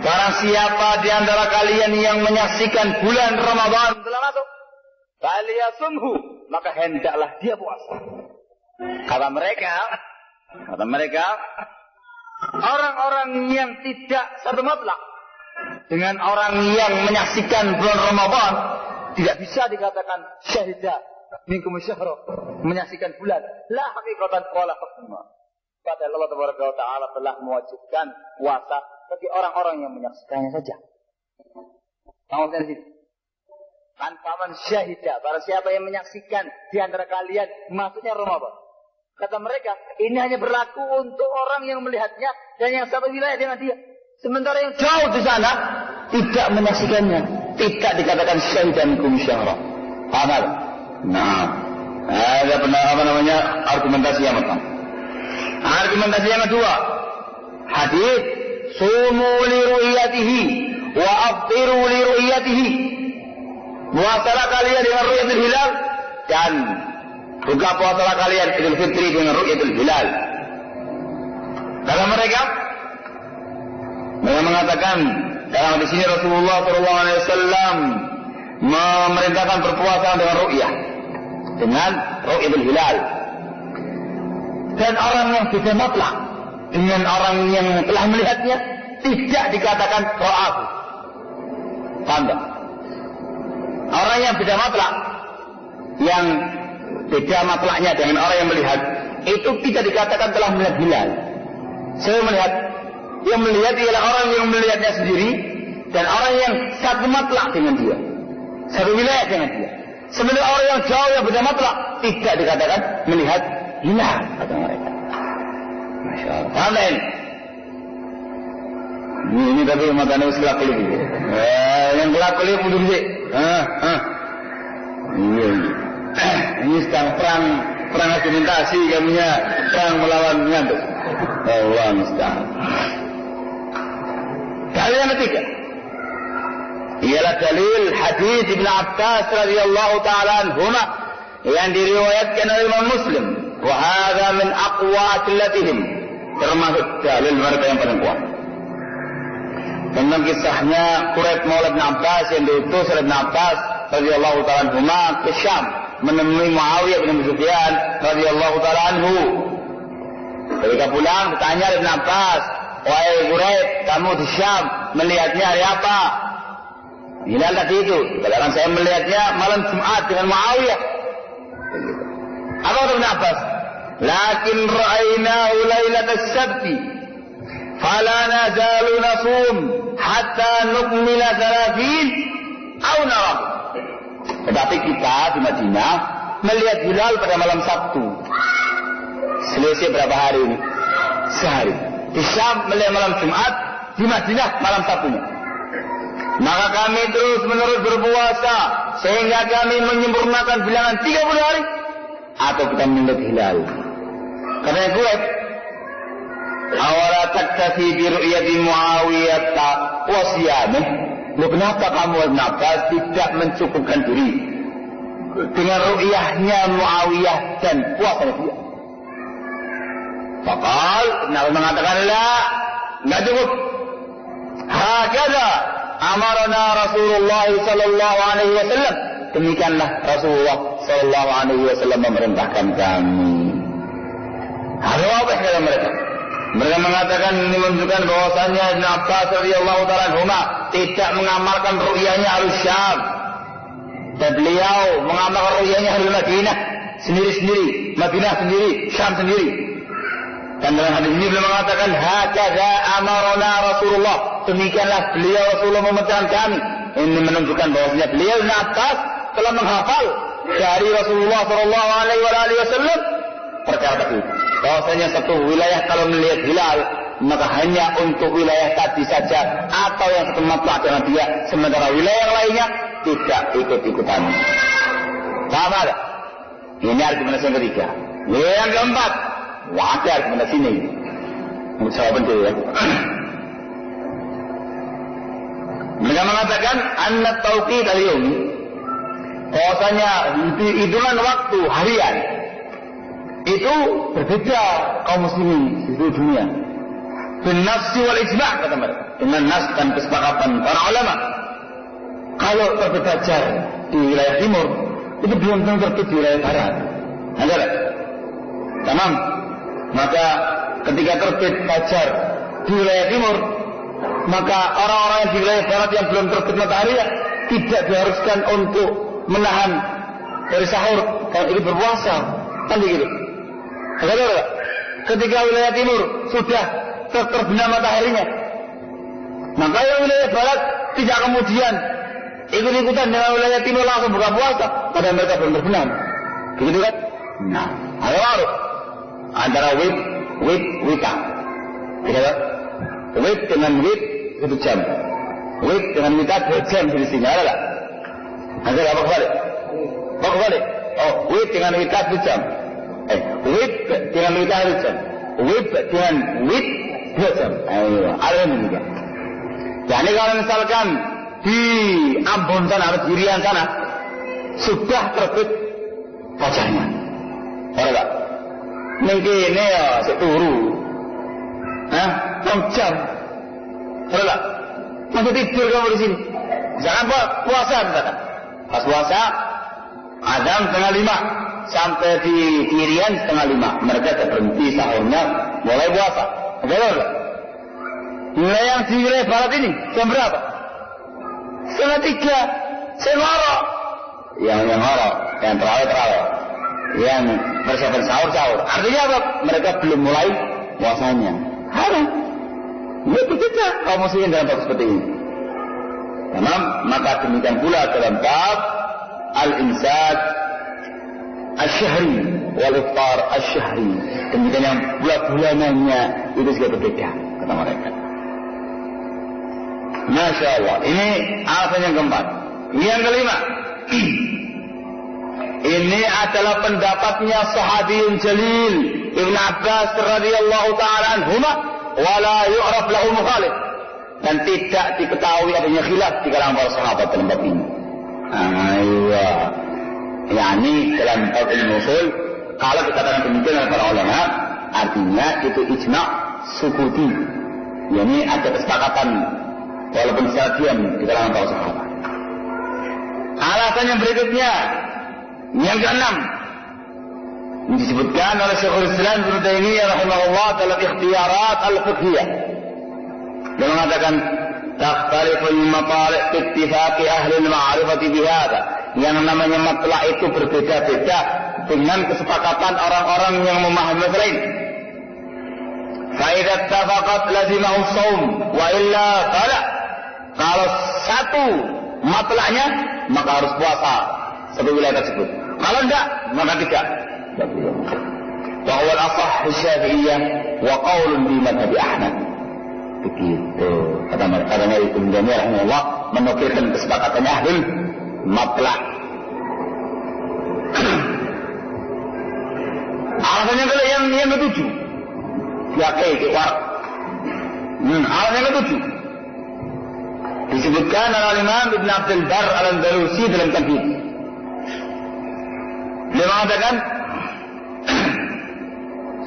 Barang siapa di antara kalian yang menyaksikan bulan Ramadan telah masuk, falyasumhu, maka hendaklah dia puasa. Kata mereka, orang-orang yang tidak satu matlak dengan orang yang menyaksikan bulan Ramadan tidak bisa dikatakan syahidah minkum syahra, menyaksikan bulan. La haqiqatan qala hukma. Padahal Allah Taala telah mewajibkan puasa bagi orang-orang yang menyaksikannya saja. Maksudnya di sini. Faman syahidah, barang siapa yang menyaksikan di antara kalian masuknya Ramadan. Kata mereka, ini hanya berlaku untuk orang yang melihatnya dan yang satu wilayah dengan dia. Sementara yang jauh di sana tidak menyaksikannya, tidak dikatakan syahidah minkum syahra. Amal. Nah, ada argumentasi yang pertama. Argumentasi yang kedua, hadis sumu li ru'yatihi wa aftiru li ru'yatihi. Puasalah kalian dengan ru'yatul hilal dan buka puasalah kalian Idul Fitri dengan ru'yatul hilal. Kata mereka mengatakan dalam di sini Rasulullah SAW memerintahkan berpuasa dengan ru'yah, dengan ru'yatul hilal. Dan orang yang beda matlak dengan orang yang telah melihatnya tidak dikatakan ra'ahu. Tanda. Orang yang beda matlak, yang beda matlaknya dengan orang yang melihat, itu tidak dikatakan telah melihat hilal. Saya melihat, yang melihat ialah orang yang melihatnya sendiri dan orang yang satu matlak dengan dia, satu wilayah dengan dia. Sementara orang yang jauh yang beda matlak tidak dikatakan melihat hilal, kata mereka. Masya Allah. Amin. Ini tapi matanya harus gelap kulit. Yang gelap kulit butuh sih. Ini sedang perang argumentasi, kamunya perang melawan ngantuk. Allah musta'an. Dalil yang ketiga ialah dalil hadis Ibn Abbas radhiyallahu taala anhuma yang diriwayatkan oleh Imam Muslim. Wa hadza min aqwa adillatihim, termasuk dalil mereka yang paling kuat. Tentang kisahnya Quraib Maula Ibn Abbas yang diutus oleh Ibn Abbas radhiyallahu taala anhuma ke Syam menemui Muawiyah bin Abi Sufyan radhiyallahu taala anhu. Ketika pulang bertanya Ibn Abbas, "Wahai Quraib, kamu di Syam melihatnya hari apa?" Hilal tadi itu. Katakan saya melihatnya malam Jumat dengan Muawiyah. Apa kata Ibn Abbas? "Lakin ra'aynahu lailatas sabti, fala nazalu nasum hatta nukmila 30 aw nara." Tetapi kita di Madinah melihat hilal pada malam Sabtu. Selisih berapa hari ini? Sehari. Di Syam melihat malam Jumat, di Madinah malam Sabtunya. Maka kami terus-menerus berpuasa sehingga kami menyempurnakan bilangan 30 hari atau kita melihat hilal. Karena gue awala taktafi bi ru'yati Muawiyah wa siyamih. Kenapa kamu Ibn Abbas tidak mencukupkan diri dengan ru'yahnya Muawiyah dan puasanya dia? Fakal Ibn Abbas mengatakan enggak cukup. Hakada amarna Rasulullah sallallahu alaihi wasallam. Demikianlah Rasulullah sallallahu alaihi wasallam memerintahkan kami. Apa kata mereka? Mereka mengatakan ini menunjukkan bahwasannya Ibn Abbas radhiyallahu taala anhuma tidak mengamalkan ru'yahnya Al-Syam. Dan beliau mengamalkan ru'yahnya Al-Madinah sendiri-sendiri, Madinah sendiri, Syam sendiri. Dan dalam hadis ini beliau mengatakan hakadza amarna Rasulullah. Demikianlah beliau Rasulullah memerintahkan kami. Ini menunjukkan bahwasanya beliau Ibn Abbas telah menghafal dari Rasulullah Shallallahu Alaihi Wasallam perkara tersebut. Bahwasanya satu wilayah kalau melihat hilal maka hanya untuk wilayah tadi saja atau yang satu matlak dengan dia, sementara wilayah yang lainnya tidak ikut-ikutan. Paham ada? Ini argumentasi yang ketiga. Yang keempat, ada argumentasi ini. Menurut saya penting ya. Mereka mengatakan anak tauqid al-yawm, bahwasanya hitungan waktu harian itu berbeda kaum muslimin di seluruh dunia. Bin-nafsi wal ijma' kata mereka, dengan nas dan kesepakatan para ulama. Kalau terbit fajar di wilayah timur, itu belum tentu terbit di wilayah barat. Ada tak? Tamam. Maka ketika terbit fajar di wilayah timur, maka orang-orang yang di wilayah barat yang belum terbit matahari tidak diharuskan untuk menahan dari sahur kalau ini berpuasa. Kan begitu. Ada. Ketika wilayah timur sudah terbenam mataharinya, maka yang wilayah barat tidak kemudian ikut-ikutan dengan wilayah timur langsung buka puasa padahal mereka belum terbenam. Begitu kan? Nah, ada waruh antara wita. Tidak kan? Wit dengan wit 1 jam. Wit dengan wita 2 jam di sini. Ada tak? Ada apa kebalik? Apa kebalik? Oh, wit dengan wita 1 jam. Wit dengan wita 1 jam. Wit dengan wit 2 jam. Ayo, ada yang demikian. Jadi kalau misalkan di Ambon sana atau di Rian sana sudah terbit fajarnya, ada tak? Mungkin ini ya seturu, 6 jam, ada tak? Masih tidur kamu di sini. Jangan puasa misalkan. Pas puasa, azan 4:30 sampai di Rian 4:30. Mereka sudah berhenti sahurnya, mulai puasa. Ada. Nilai yang di wilayah barat ini jam berapa? 2:30. Saya ngorok. Yang ngorok, yang terawih. Yang persiapan sahur. Artinya apa? Mereka belum mulai puasanya. Haram. Ini berbeda kaum muslimin dalam bab seperti ini. Tamam, maka demikian pula dalam bab al-imsak asy-syahri wal iftar asy-syahri. Demikian yang bulan-bulanannya itu juga berbeda kata mereka. Masya Allah. Ini alasan yang keempat. Yang kelima, ini adalah pendapatnya sahabiyun jalil Ibn Abbas radhiyallahu taala anhuma, wala yu'raf lahu mukhalif, dan tidak diketahui adanya khilaf di kalangan para sahabat dalam bab ini. Aywa. Yani dalam bab ilmu usul, kalau dikatakan demikian oleh para ulama, artinya itu ijma' sukuti. Yani ada kesepakatan walaupun secara diam di kalangan para sahabat. Alasan yang berikutnya, yang keenam, disebutkan oleh Syekhul Islam Ibnu Taimiyah rahimahullah dalam Ikhtiyarat al-Fiqhiyah. Dia mengatakan, "Takhtaliful matali' bi ittifaqi ahli al-ma'rifati bihadza." Yang namanya matla' itu berbeda-beda dengan kesepakatan orang-orang yang memahami masalah ini. Fa idza ittafaqat lazimahu shaum wa illa fala. Kalau satu matla'nya maka harus puasa satu wilayah tersebut. Kalau enggak, maka tidak. Wa huwa al-ashah Syafi'iyah wa qaulun bi madhhab Ahmad. Begitu. Kata Ibnu Taimiyah rahimahullah menukilkan kesepakatannya ahli matla'. Alasannya kalau yang ketujuh. Ya kayak alasan yang ketujuh disebutkan oleh Imam Ibn Abdul Bar al-Andalusi dalam Tamhid. Dia mengatakan,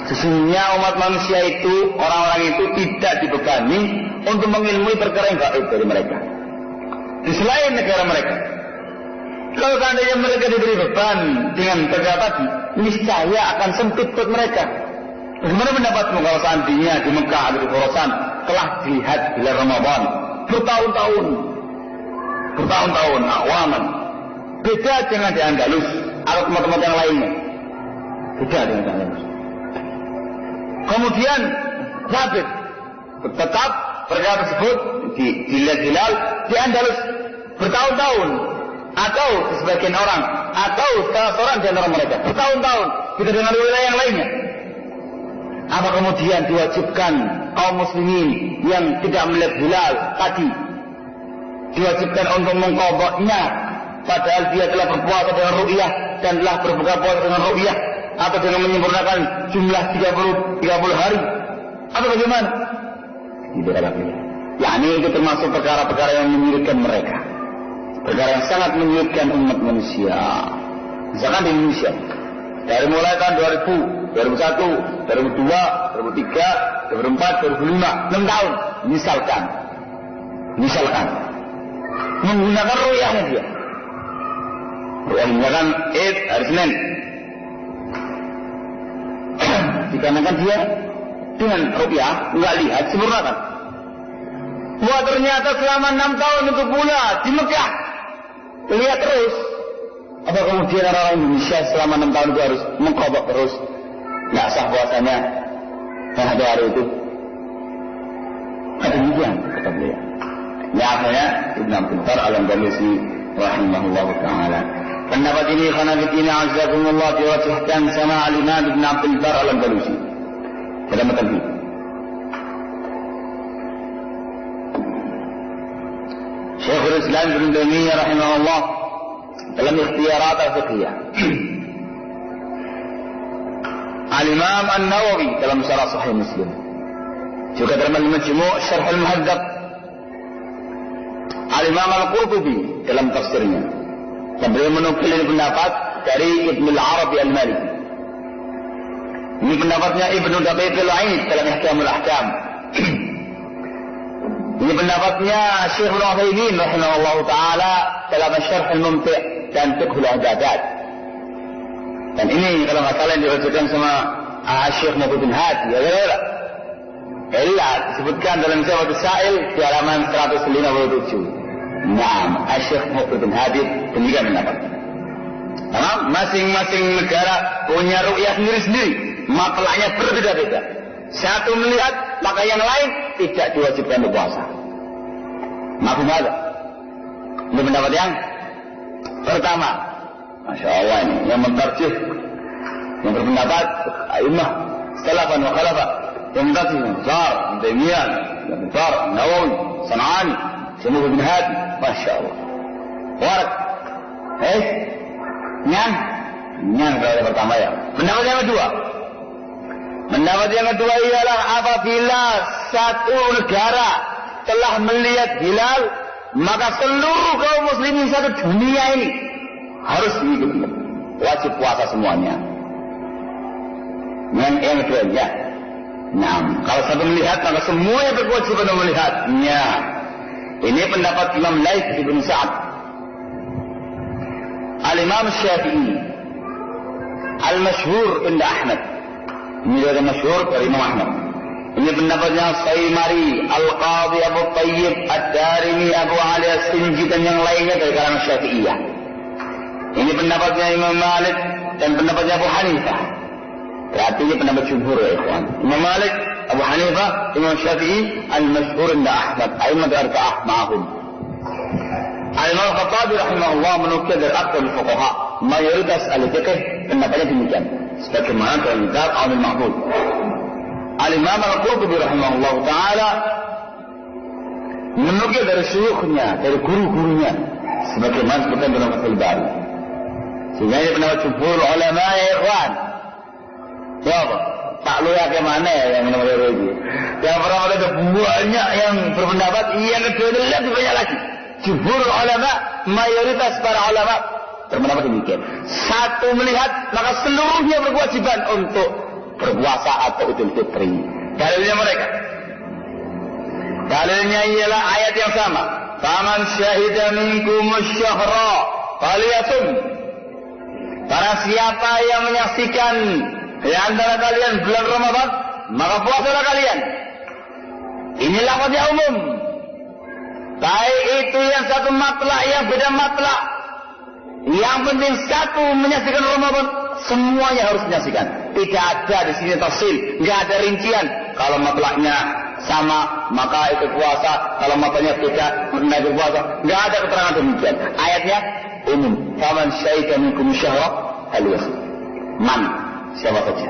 sesungguhnya umat manusia itu, orang-orang itu tidak dibebani untuk mengilmui perkara yang gaib dari mereka di selain negara mereka. Kalau seandainya mereka diberi beban dengan perkara tadi, niscaya akan sempit buat mereka. Bagaimana pendapatmu kalau seandainya di Mekah atau di Khurasan telah dilihat bulan Ramadan bertahun-tahun, awaman. Beda dengan di Andalus atau tempat-tempat yang lainnya. Beda dengan Andalus. Kemudian sabit tetap perkara tersebut dilihat hilal di Andalus bertahun-tahun. atau sebagian orang, atau salah seorang di antara mereka bertahun-tahun kita dengan wilayah yang lainnya. Apa kemudian diwajibkan kaum muslimin yang tidak melihat hilal tadi diwajibkan untuk mengqadha'nya, padahal dia telah berpuasa dengan ru'yah dan telah berbuka puasa dengan ru'yah, atau dengan menyempurnakan jumlah 30 hari, atau bagaimana? Yakni itu termasuk perkara-perkara yang menyulitkan mereka, perkara yang sangat menyulitkan umat manusia. Misalkan di Indonesia, dari mulai tahun 2000, 2001, 2002, 2003, 2004, 2005, 6 tahun, misalkan menggunakan ru'yahnya dia. Ru'yah menggunakan Id hari Senin. Dikarenakan dia dengan ru'yah enggak lihat sempurnakan. Wah, ternyata selama 6 tahun itu pula di Mekah lihat terus. Apa kemudian orang Indonesia selama 6 tahun itu harus mengqadha terus? Enggak sah puasanya pada hari itu. Demikian kata beliau. Ini akhirnya Ibn Abdul Bar Al-Andalusi rahimahullah ta'ala. Pendapat ini khanafitina azzakumullah diwajibkan sama Al-Imam Ibn Abdul Bar Al-Andalusi dalam At-Tamhid. Syekhul Islam Ibn Taimiyah rahimahullah dalam ikhtiyarat al-fiqhiyah. Al-Imam An-Nawawi dalam Syarah Sahih Muslim, juga dalam Al-Majmu' Syarh Al-Muhadzab. Al-Imam Al-Qurtubi dalam tafsirnya, dan beliau menukil ini pendapat dari Ibn Al-Arabi Al-Maliki. Ini pendapatnya Ibnu Daqiq Al-Aid dalam Ihkamul Ahkam. Ini pendapatnya Syekh Al-Utsaimin rahimahullah ta'ala dalam Syarh Al-Mumti' dan Fiqhul Ibadat. Dan ini kalau nggak salah dirajakan sama Syekh Muhammad bin Hadi, ya. Illa disebutkan dalam Jawab Sa'il di halaman 157. Nah, Syekh Muhammad bin Hadi demikian pendapat. Karena masing-masing negara punya ru'yah sendiri-sendiri, matlahnya berbeda-beda. Satu melihat, maka yang lain tidak diwajibkan berpuasa. Maafin ada. Ini pendapat yang pertama. Masya Allah, ini yang mentarjih, yang berpendapat a'immah salafan wa khalafah, yang mentarjih Zar, Taimiyah, Zar, Nawawi, San'ani, Syekh bin Hadi. Masya Allah. Warak. Nyang kalau pertama ya. Pendapat yang kedua. Pendapat yang kedua ialah apabila satu negara telah melihat hilal, maka seluruh kaum muslimin satu dunia ini harus mengikuti, wajib puasa semuanya. Yang kedua ya. Nah, kalau satu melihat maka semuanya berkewajiban untuk melihatnya. Ini pendapat Imam Laits bin Sa'ad. Al-Imam Syafi'i, Al-Masyhur inda Ahmad. Ini juga masyhur dari Imam Ahmad. Ini pendapatnya Saimari, Al-Qadhi Abu Tayyib, Ad-Darimi, Abu Ali As-Sinji dan yang lainnya dari kalangan Syafi'iyah. Ini pendapatnya Imam Malik dan pendapatnya Abu Hanifah. Berarti ini pendapat jumhur ya ikhwan. Imam Malik, Abu Hanifah, Imam Syafi'i, Al-Masyhur inda Ahmad. A'immat arba'ah ma'ahum. Al-Imam Al-Khattabi rahimahullah menukil dari akal fuqaha, mayoritas ahli fiqh pendapatnya demikian. Sebagaimana dalam kitab Aunul Ma'bud. Al-Imam Al-Qurtubi rahimahullah ta'ala menukil dari syuyukhnya, dari guru-gurunya, sebagaimana disebutkan dalam Fathul Bari. Sehingga ini pendapat jumhur ulama ya ikhwan. Ya apa? Pak lu ya kemana ya yang menurut itu? Yang pertama ada banyak yang berpendapat, yang kedua lebih banyak lagi. Jumhur ulama, mayoritas para ulama berpendapat demikian. Satu melihat, maka seluruhnya berkewajiban untuk berpuasa atau Idul Fitri. Dalilnya mereka. Dalilnya ialah ayat yang sama. Faman syahida minkumus syahra falyasum. Barang siapa yang menyaksikan di antara kalian bulan Ramadan, maka puasalah kalian. Ini lafaznya umum. Baik itu yang satu matlak, yang beda matlak. Yang penting satu menyaksikan Ramadan, semuanya harus menyaksikan. Tidak ada di sini tafsil, nggak ada rincian. Kalau matlaknya sama, maka itu puasa. Kalau matlaknya beda, maka itu puasa. Nggak ada keterangan demikian. Ayatnya umum. Faman syahida minkum syahra falyasum. Man, siapa saja.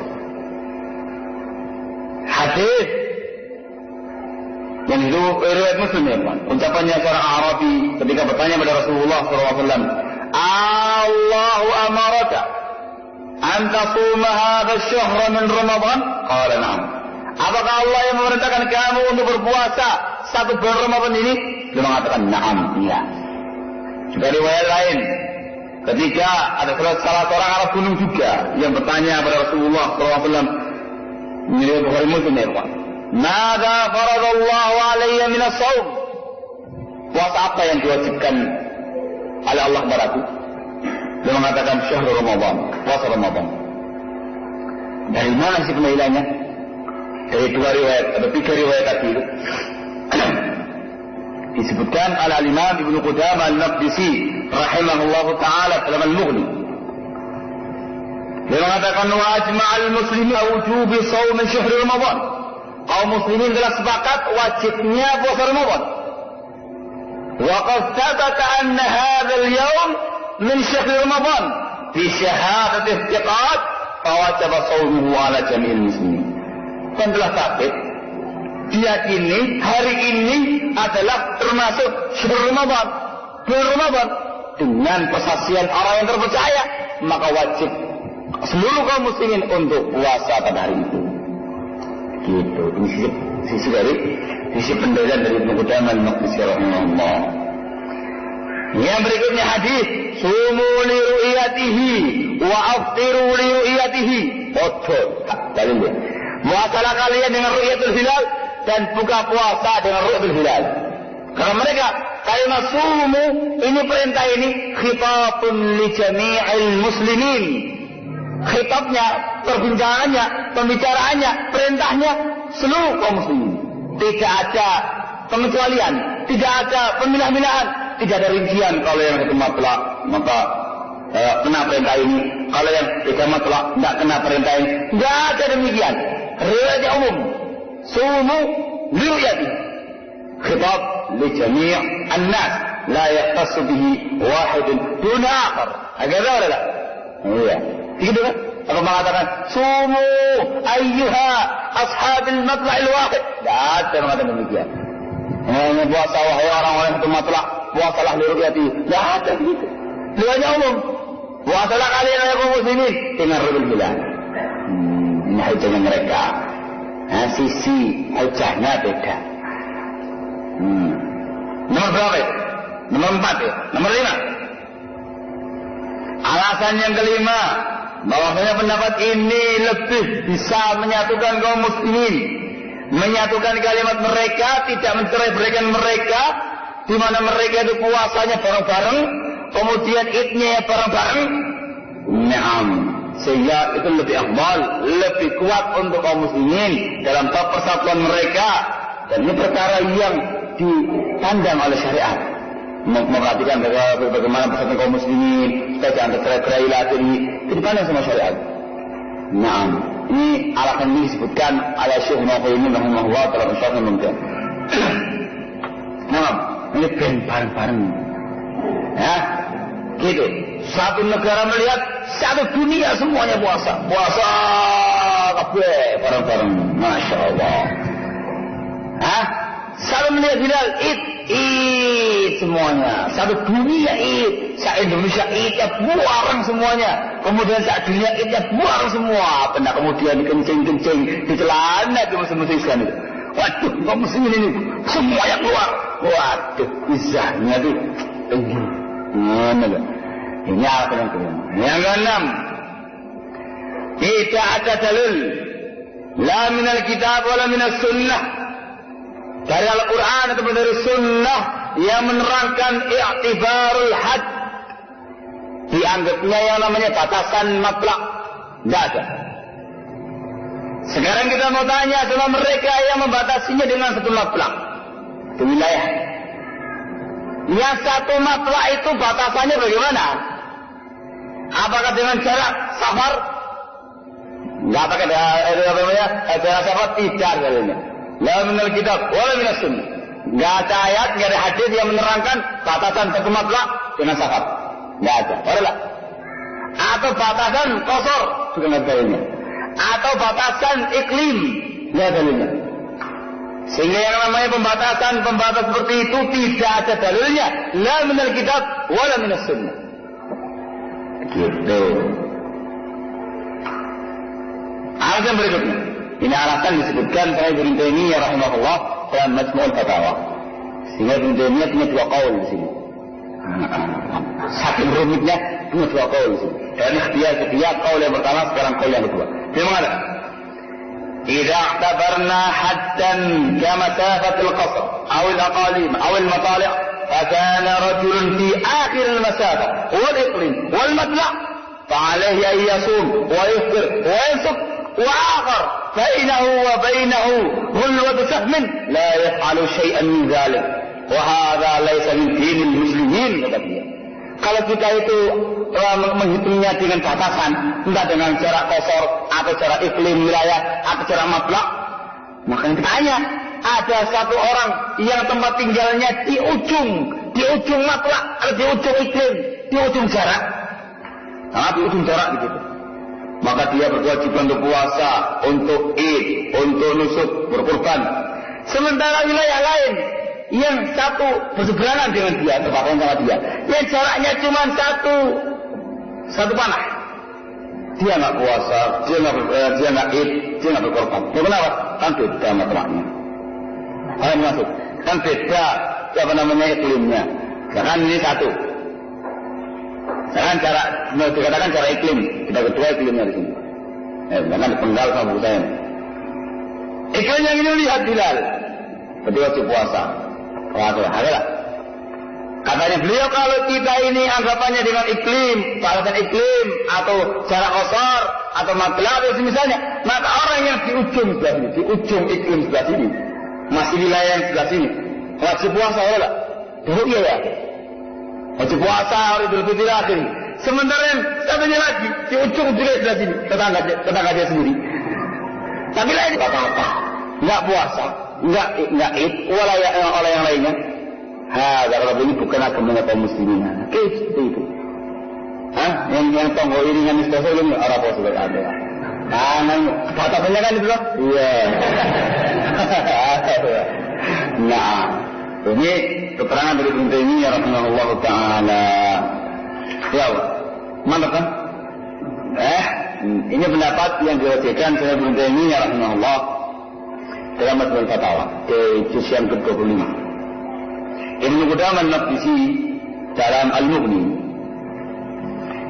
Hadis yang itu riwayat Muslim ya, teman. Ucapannya seorang Arabi ketika bertanya pada Rasulullah SAW, Allahu amaraka an tasuma hadha syahra min Ramadan? Qala na'am. Apakah Allah yang memerintahkan kamu untuk berpuasa satu bulan Ramadan ini? Dia mengatakan na'am, iya. Juga riwayat lain, ketika ada salah seorang Arab gunung juga yang bertanya pada Rasulullah SAW, ini Bukhari Muslim ya, Pak. Mada faradallahu alayya minas shaum? Puasa apa yang diwajibkan oleh Allah kepadaku? Dia mengatakan syahrul Ramadan, puasa Ramadan. Dari mana sih penilaiannya? Dari dua riwayat, ada tiga riwayat tadi itu. Disebutkan oleh Imam Ibnu Qudamah Al-Maqdisi rahimahullahu taala dalam Al-Mughni. Dia mengatakan wa ajma'al muslimin wujubi shaum syahr Ramadan. Kaum muslimin telah sepakat wajibnya puasa Ramadan. Wa qad thabata anna hadha al-yawm min syahr Ramadan bi syahadat i'tiqad fa wajaba shaumuhu ala jami'il muslimin. Dan telah sabit diyakini hari ini adalah termasuk syahr Ramadan, bulan Ramadan, dengan persaksian orang yang terpercaya, maka wajib seluruh kaum muslimin untuk puasa pada hari itu. Gitu. Ini sisi dari sisi pendalilan dari Ibnu Qudamah Al-Maqdisi rahimahullah. Yang berikutnya hadis, sumu li ru'yatihi wa aftiru li ru'yatihi. Betul. Dalilnya. Puasalah kalian dengan ru'yatul hilal dan buka puasa dengan ru'yatul hilal. Karena mereka kalimat sumu ini perintah ini khitabun li jami'il muslimin. Khitabnya, perbincangannya, pembicaraannya, perintahnya seluruh kaum muslimin. Tidak ada pengecualian, tidak ada pemilah-milahan, tidak ada rincian. Kalau yang satu matlak maka kena perintah ini, kalau yang tiga matlak tidak kena perintah ini. Tidak ada demikian. Riwayatnya umum. Sumu li ru'yati. Khitab li jami' an-nas, la yaqtasu bihi wahidun duna akhar. Agar ada tak? Iya. Begitu kan? Apa mengatakan sumu ayyuha ashabil matla'il wahid? Tidak ada mengatakan demikian. Puasa wahai orang-orang yang satu matlak, puasalah li ru'yati. Tidak ada begitu. Riwayatnya umum. Puasalah kalian oleh kaum muslimin dengan ru'yatul hilal. Ini hujahnya mereka. Nah, sisi hujahnya beda. Nomor berapa ya? Nomor 4 ya? Nomor 5. Alasan yang kelima, bahwasanya pendapat ini lebih bisa menyatukan kaum muslimin, menyatukan kalimat mereka, tidak mencerai-beraikan mereka, di mana mereka itu puasanya bareng-bareng, kemudian idnya bareng-bareng. Naam, sehingga itu lebih afdal, lebih kuat untuk kaum muslimin dalam bab persatuan mereka. Dan ini perkara yang dipandang oleh syariat, memperhatikan bagaimana persatuan kaum muslimin supaya jangan tercerai-berai lagi, itu dipandang sama syariat. Nah, ini alasan ini disebutkan oleh Syekh Muhammad rahimahullah dalam syarah mungkin. Nah, ini bareng-bareng, ya, gitu. Satu negara melihat, satu dunia semuanya puasa, kabeh bareng-bareng, masya Allah. Hah? Satu melihat hilal, id semuanya. Satu dunia id, se-Indonesia idnya bareng semuanya. Kemudian se-dunia idnya bareng semua. Benar, kemudian dikencing-kencing di celana itu musim-musim Islam itu. Waduh, kaum muslimin ini semuanya keluar. Waduh, bizarnya itu tinggi. Ini alasan yang kelima. Yang keenam, tidak ada dalil la minal kitab wala minas sunnah, dari Al-Quran atau dari sunnah yang menerangkan i'tibarul had, dianggapnya yang namanya batasan matlak. Tidak ada. Sekarang kita mau tanya sama mereka yang membatasinya dengan satu matlak, itu wilayah. Yang satu matlak itu batasannya bagaimana? Apakah dengan jarak safar? Tidak pakai jarak safar, tidak dalilnya. La minal kitab wala minas sunnah. Enggak ada ayat, enggak ada hadis yang menerangkan batasan satu matlak dengan safar. Nggak ada. Betul? Atau batasan kosor, juga nggak ada dalilnya. Atau batasan iklim, nggak ada dalilnya. Sehingga yang namanya pembatas seperti itu tidak ada dalilnya. La minal kitab, wala minas sunnah. Gitu. Alasan berikutnya. Ini alasan disebutkan oleh Ibnu Taimiyah rahimahullah dalam Majmu'ul Fatawa. Sehingga Ibnu Taimiyah punya dua qaul di sini. Saking rumitnya punya dua qaul di sini. Dan ikhtiar qaul yang pertama, sekarang qaul yang kedua. Dia mengatakan, "Idza i'tabarna haddan kamasafat al-qasr aw al-aqalim aw al-matali' فكان رجل في آخر المسافة والإقليم والمطلع فعليه أن يصوم ويفطر وينسك وآخر فإنه وبينه غلوة سهم لا يفعل شيئا من ذلك وهذا ليس من دين المسلمين." Kalau kita itu menghitungnya dengan batasan, entah dengan jarak kosor atau jarak iklim wilayah atau jarak matlak, maka yang ditanya, ada satu orang yang tempat tinggalnya di ujung matlak atau di ujung iklim, di ujung jarak, di ujung jarak gitu. Maka dia berkewajiban untuk puasa, untuk id, untuk nusuk, berkurban. Sementara wilayah lain yang satu berseberangan dengan dia, berpapasan sama dia, yang jaraknya cuma satu panah, dia nggak puasa, dia nggak id, dia nggak berkorban. Ya kenapa? Kan beda matlaknya. Apa maksud? Kan beda iklimnya. Jangan ini satu. Jangan dikatakan cara iklim, kita kedua iklimnya di sini. Jangan dipenggal sama buku saya. Iklim yang ini lihat hilal, berarti wajib puasa. Adalah. Katanya beliau, kalau kita ini anggapannya dengan iklim, batasan iklim atau jarak kosor atau matlak misalnya, maka orang yang di ujung sebelah sini, di ujung iklim sebelah sini, masih wilayah yang sebelah sini, wajib puasa ya? Iya ya. Wajib puasa hari Idul Fitri akhir. Sementara yang satunya lagi di ujung sebelah sini, tetangga dia sendiri. Tapi lain apa-apa, nggak puasa. Enggak oleh yang lainnya. Kalau ini bukan agamanya kaum muslimin. Seperti itu. Yang tonggo iringan istighfar ini orang apa sudah ada. Batasannya kan itu loh. Iya. Nah, ini keterangan dari Ibnu Taimiyah rahimahullah taala. Ya, mantap kan? Ini pendapat yang diriwayatkan oleh Ibnu Taimiyah rahimahullah dalam Majmu'ul Fatawa di juz yang ke-25. Ibnu Qudamah Al-Maqdisi dalam Al-Mughni.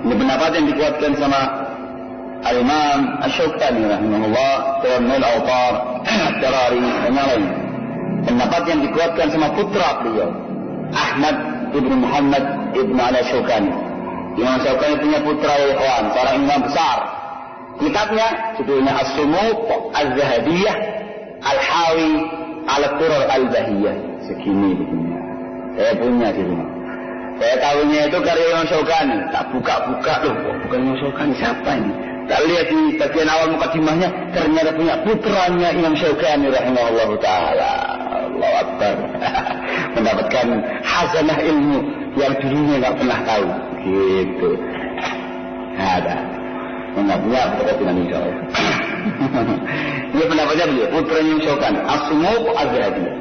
Ini pendapat yang dikuatkan sama Al-Imam Asy-Syaukani rahimahullah dalam Nail Awtar, Ad-Darari dan yang lain. Pendapat yang dikuatkan sama putra beliau, Ahmad ibnu Muhammad ibnu Al-Syaukani. Imam Syaukani punya putra ikhwan, seorang imam besar. Kitabnya judulnya As-Sumuq Az-Zahabiyah Al-Hawi Al-Turar Al-Bahiyah. Segini. Saya punya di rumah. Saya tahunya itu karya Imam Syaukani. Tak buka-buka loh, bukan Imam Syaukani, siapa ini? Tak lihat di bagian awal mukadimahnya, ternyata punya putranya Imam Syaukani rahimahullah ta'ala. Allahu Akbar. Mendapatkan hazanah ilmu yang dulunya nggak pernah tahu. Gitu. Ada. Punya fotokopi nanti insyaallah. Ini pendapatnya beliau, putranya Imam Syaukani, As-Sumuq Az-Zahabiyah.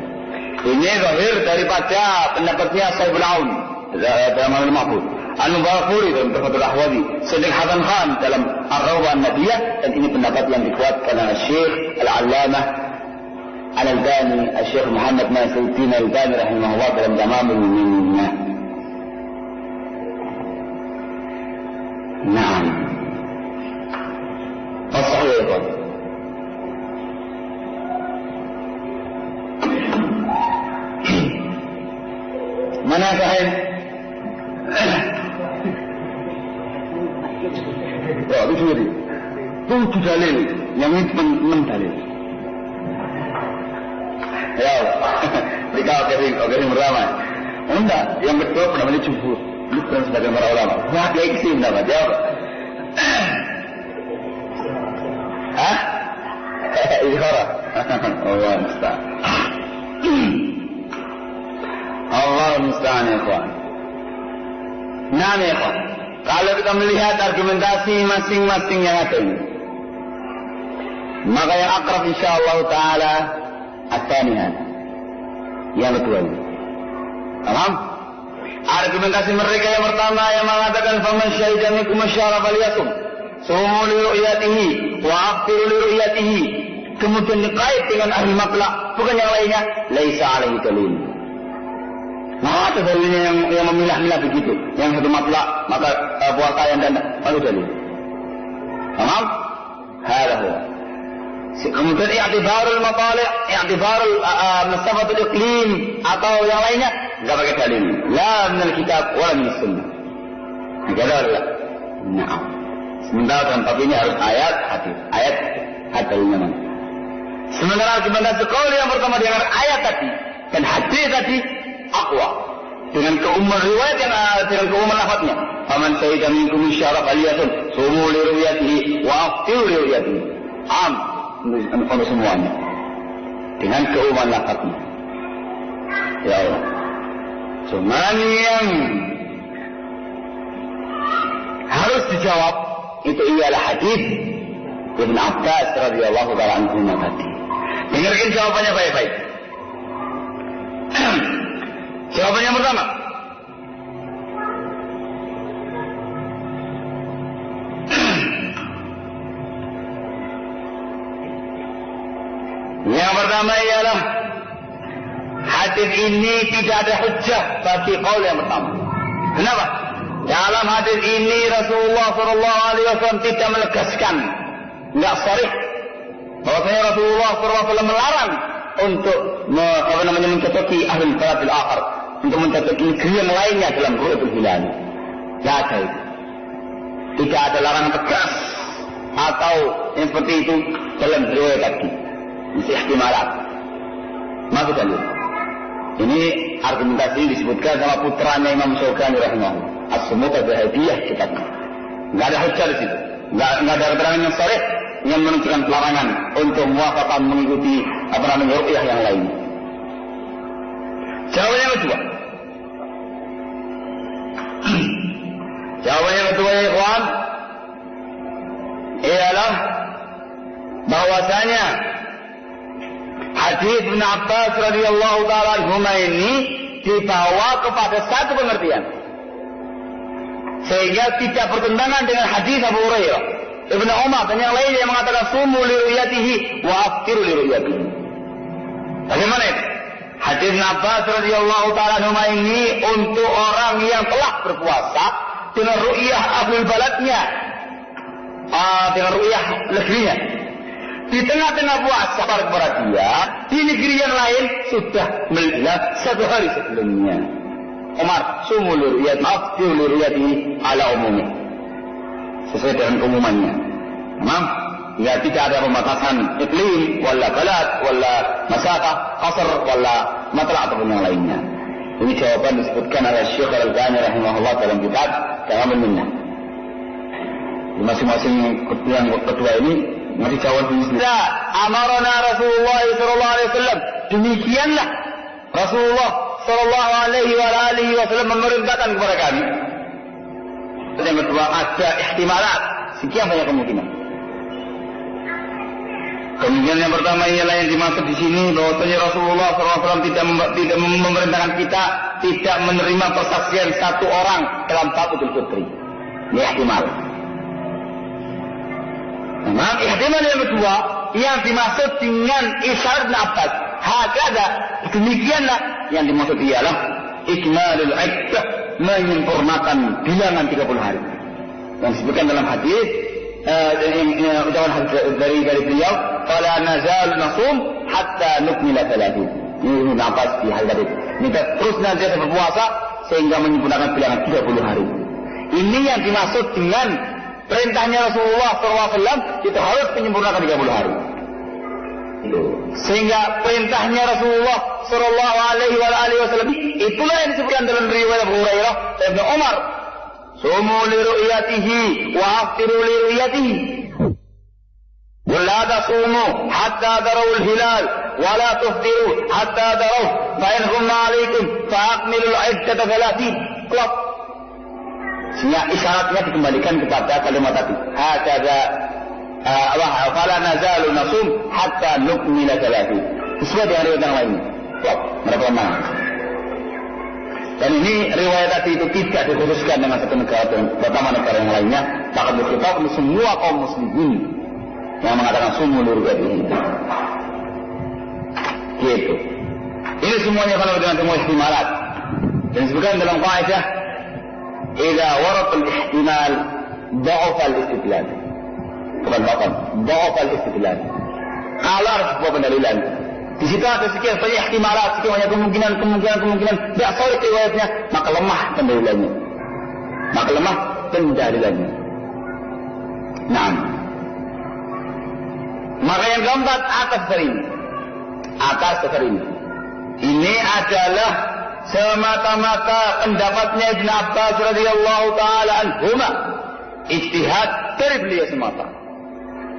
Ini zahir daripada pendapatnya Syaibul Aun dalam Al-Mahfuz, Al-Mubarakfuri dalam Tuhfatul Ahwazi, Siddiq Hasan Khan dalam Ar-Rawdah An-Nadiyah, dan ini pendapat yang dikuatkan oleh Syekh Al-Allamah Al-Albani, Syekh Muhammad Nasiruddin Al-Albani rahimahullah dalam Tamamul Minnah. Naam. As-sahih ya kawan. Mana sahih? Itu dia. Itu dalil. Yang ini dalil. Ya Allah. Jika oke beramai. Enggak. Yang kedua pendapatnya jumhur. Itu bukan sebagai para ulama. Wah, dia isi pendapat. Jawab. Hah? Ikhara. Allah musta'an. Allah musta'an ya kawan. Nah, kalau kita melihat argumentasi masing-masing yang ada ini, maka yang akrab insyaallah taala at-taniyan, yang kedua ini. Paham? Argumentasi mereka yang pertama yang mengatakan faman syahida minkum asyara falyasum sumu li ru'yatihi wa aftiru li ru'yatihi, kemudian dikait dengan ahli matlaq, bukan yang lainnya, laisa alaihi dalil. Nah, ada dalilnya yang memilah-milah begitu, yang satu matlaq maka puasa yang dan lalu dalil. Paham? Halah. Kemudian i'tibarul matali', i'tibarul masafatul iqlim atau yang lainnya enggak pakai dalil. La min al-kitab wa la min sunnah. Enggak. Nah. Sementara dalam bab ini harus ayat hadis. Ayat dalilnya mana? Sementara argumentasi qaul yang pertama dengan ayat tadi dan hadis tadi aqwa dengan keumuman riwayat yang dengan keumuman lafaznya. Faman syahida minkum syahra falyasum sumu li ru'yatihi wa aftiru li ru'yatihi. Am untuk semuanya dengan keumuman lafaznya. Ya Allah. Cuman yang harus dijawab itu ialah hadis Ibn Abbas radhiyallahu taala anhu tadi. Dengarkan jawabannya baik-baik. Jawabannya yang pertama, ialah hadis ini tidak ada hujjah bagi qaul yang pertama. Kenapa? Dalam hadis ini Rasulullah SAW tidak menegaskan, tidak sharih bahwasanya Rasulullah SAW melarang untuk mencocoki ahli baladil akhar, untuk mencocoki negeri yang lainnya dalam ru'yatul hilal. Tidak ada itu. Tidak ada larangan tegas atau yang seperti itu dalam riwayat tadi. Masih ihtimalat. Maksud dalil. Ini argumentasi disebutkan sama putranya Imam Syaukani rahimahullah. As-Sumut al-Bahadiyah kitabnya. Enggak ada hujjah di situ. Enggak ada keterangan yang sharih yang menunjukkan pelarangan untuk muwafaqah mengikuti ru'yah yang lain. Jawabannya kedua. Jawabannya kedua ya ikhwan, ialah bahwasanya hadis Ibn Abbas radhiyallahu taala anhuma ini dibawa kepada satu pengertian, sehingga tidak bertentangan dengan hadis Abu Hurairah, Ibn Umar dan yang lainnya yang mengatakan sumu li ru'yatihi wa aftiru li ru'yatihi. Bagaimana itu? Hadis Ibn Abbas radhiyallahu taala anhuma ini untuk orang yang telah berpuasa dengan ru'yah ahlul baladnya, dengan ru'yah negerinya. Di tengah-tengah puasa kepada dia, di negeri yang lain sudah melihat satu hari sebelumnya. Umar, sumu li ru'yat, aftiru li ru'yatihi ala umumnya. Sesuai dengan umumannya. Memang ya tidak ada pembatasan iklim, wala balad, wala masafah, qasr, wala matla' ataupun yang lainnya. Ini jawaban disebutkan oleh Syekh Al-Albani rahimahullah dalam kitab Kalamul Minnah. Di masing-masing yang kedua ini masih jawaban ini. Amarana Rasulullah sallallahu alaihi wasallam. Demikianlah Rasulullah sallallahu alaihi wasallam memerintahkan kepada kami. Yang kedua ada ihtimalat, sekian banyak kemungkinan. Kemungkinan yang pertama ialah yang dimaksud di sini bahwasanya Rasulullah SAW tidak memerintahkan kita tidak menerima persaksian satu orang dalam bab Idul Fitri. Ini ihtimal. Nah, ihtimal yang kedua yang dimaksud dengan isyarat Abbas. Hakada, demikianlah yang dimaksud ialah ikmalul iddah, menyempurnakan bilangan 30 hari. Yang disebutkan dalam hadis ucapan dari beliau, "Fala nazal nasum hatta nukmila 30." Ini nafas di hal tadi. Kita terus nanti berpuasa sehingga menyempurnakan bilangan 30 hari. Ini yang dimaksud dengan perintahnya Rasulullah SAW, kita harus menyempurnakan 30 hari. Sehingga perintahnya Rasulullah Sallallahu Alaihi Wasallam itulah yang disebutkan dalam riwayat Abu Hurairah dan Ibnu Umar. Sumu li ru'yatihi wa aftiru li ru'yatihi. Wala tasumu hatta tarawul hilal wala tuftiru hatta taraw fa in humma alaikum fa akmilul iddata 30. Sehingga isyaratnya dikembalikan kepada kalimat tadi. Hakadha fala nazalu nasum hatta nukmila salati. Sesuai dengan riwayat yang lainnya. Mereka mana? Dan ini riwayat tadi itu tidak dikhususkan dengan satu negara dan beberapa negara yang lainnya. Bahkan berkitab semua kaum muslimin yang mengatakan sumul ru'yati. Gitu. Ini semuanya kalau dengan semua ihtimalat. Dan disebutkan dalam kaidah, "Idza warad al-ihtimal, dha'afa al-istidlal." Bukan dha'afa al-istidlal. Kalau ada sebuah pendalilan, di situ ada sekian banyak ihtimalat, sekian banyak kemungkinan, tidak solid riwayatnya, maka lemah pendalilannya. Nah, maka yang keempat atas dari ini. Ini adalah semata-mata pendapatnya Ibn Abbas radhiyallahu taala anhuma, ijtihad dari beliau semata.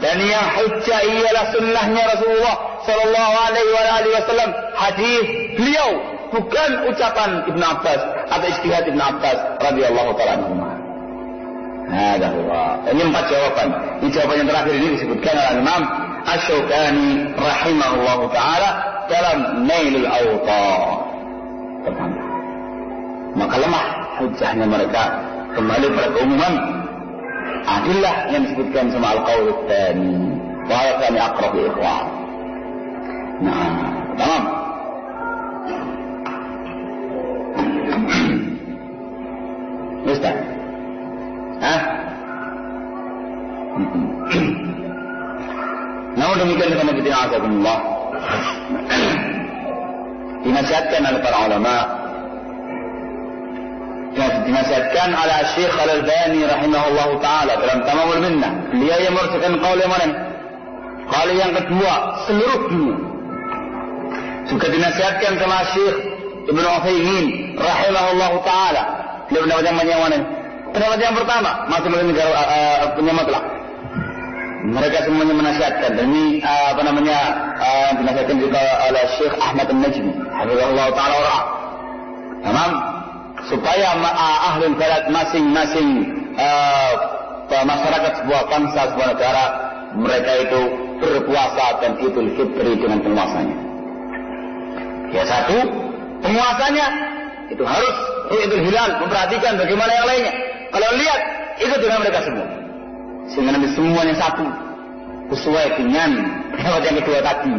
Dan yang hujjah ialah sunnahnya Rasulullah sallallahu alaihi wasallam, hadis beliau, bukan ucapan Ibn Abbas atau ijtihad Ibn Abbas radhiyallahu taala anhuma. Ini 4 jawaban. Ini jawaban yang terakhir ini disebutkan oleh Imam Asy-Syaukani rahimahullahu taala dalam Nailul Awtar. Pertama, maka lemah hujjahnya mereka kembali pada keumuman adillah yang disebutkan sama al-qaul tsani wa yakani aqrab ikhwan. Nah, tamam. Ustaz. Namun demikian karena kita azakumullah dinasihatkan oleh para ulama, dinasihatkan oleh Syekh Al-Albani rahimahullah taala dalam Tamamul Minnah. Beliau yang merupakan qaul yang mana? Qaul yang kedua seluruh dunia. Juga dinasihatkan sama Syekh Ibnu Utsaimin rahimahullah taala. Beliau pendapat yang mana? Pendapat yang pertama masing-masing negara punya matlak. Mereka semuanya menasihatkan, dan ini dinasihatkan juga oleh Syekh Ahmad An-Najmi hafizahullah taala wa tamam, supaya ahlul balad masing-masing masyarakat sebuah bangsa, sebuah negara, mereka itu berpuasa dan Idul Fitri dengan penguasanya. Ya, satu, penguasanya itu harus Idul Hilal, memperhatikan bagaimana yang lainnya. Kalau lihat itu dengan mereka semua, sehingga nanti semuanya satu, sesuai dengan pendapat yang kedua tadi,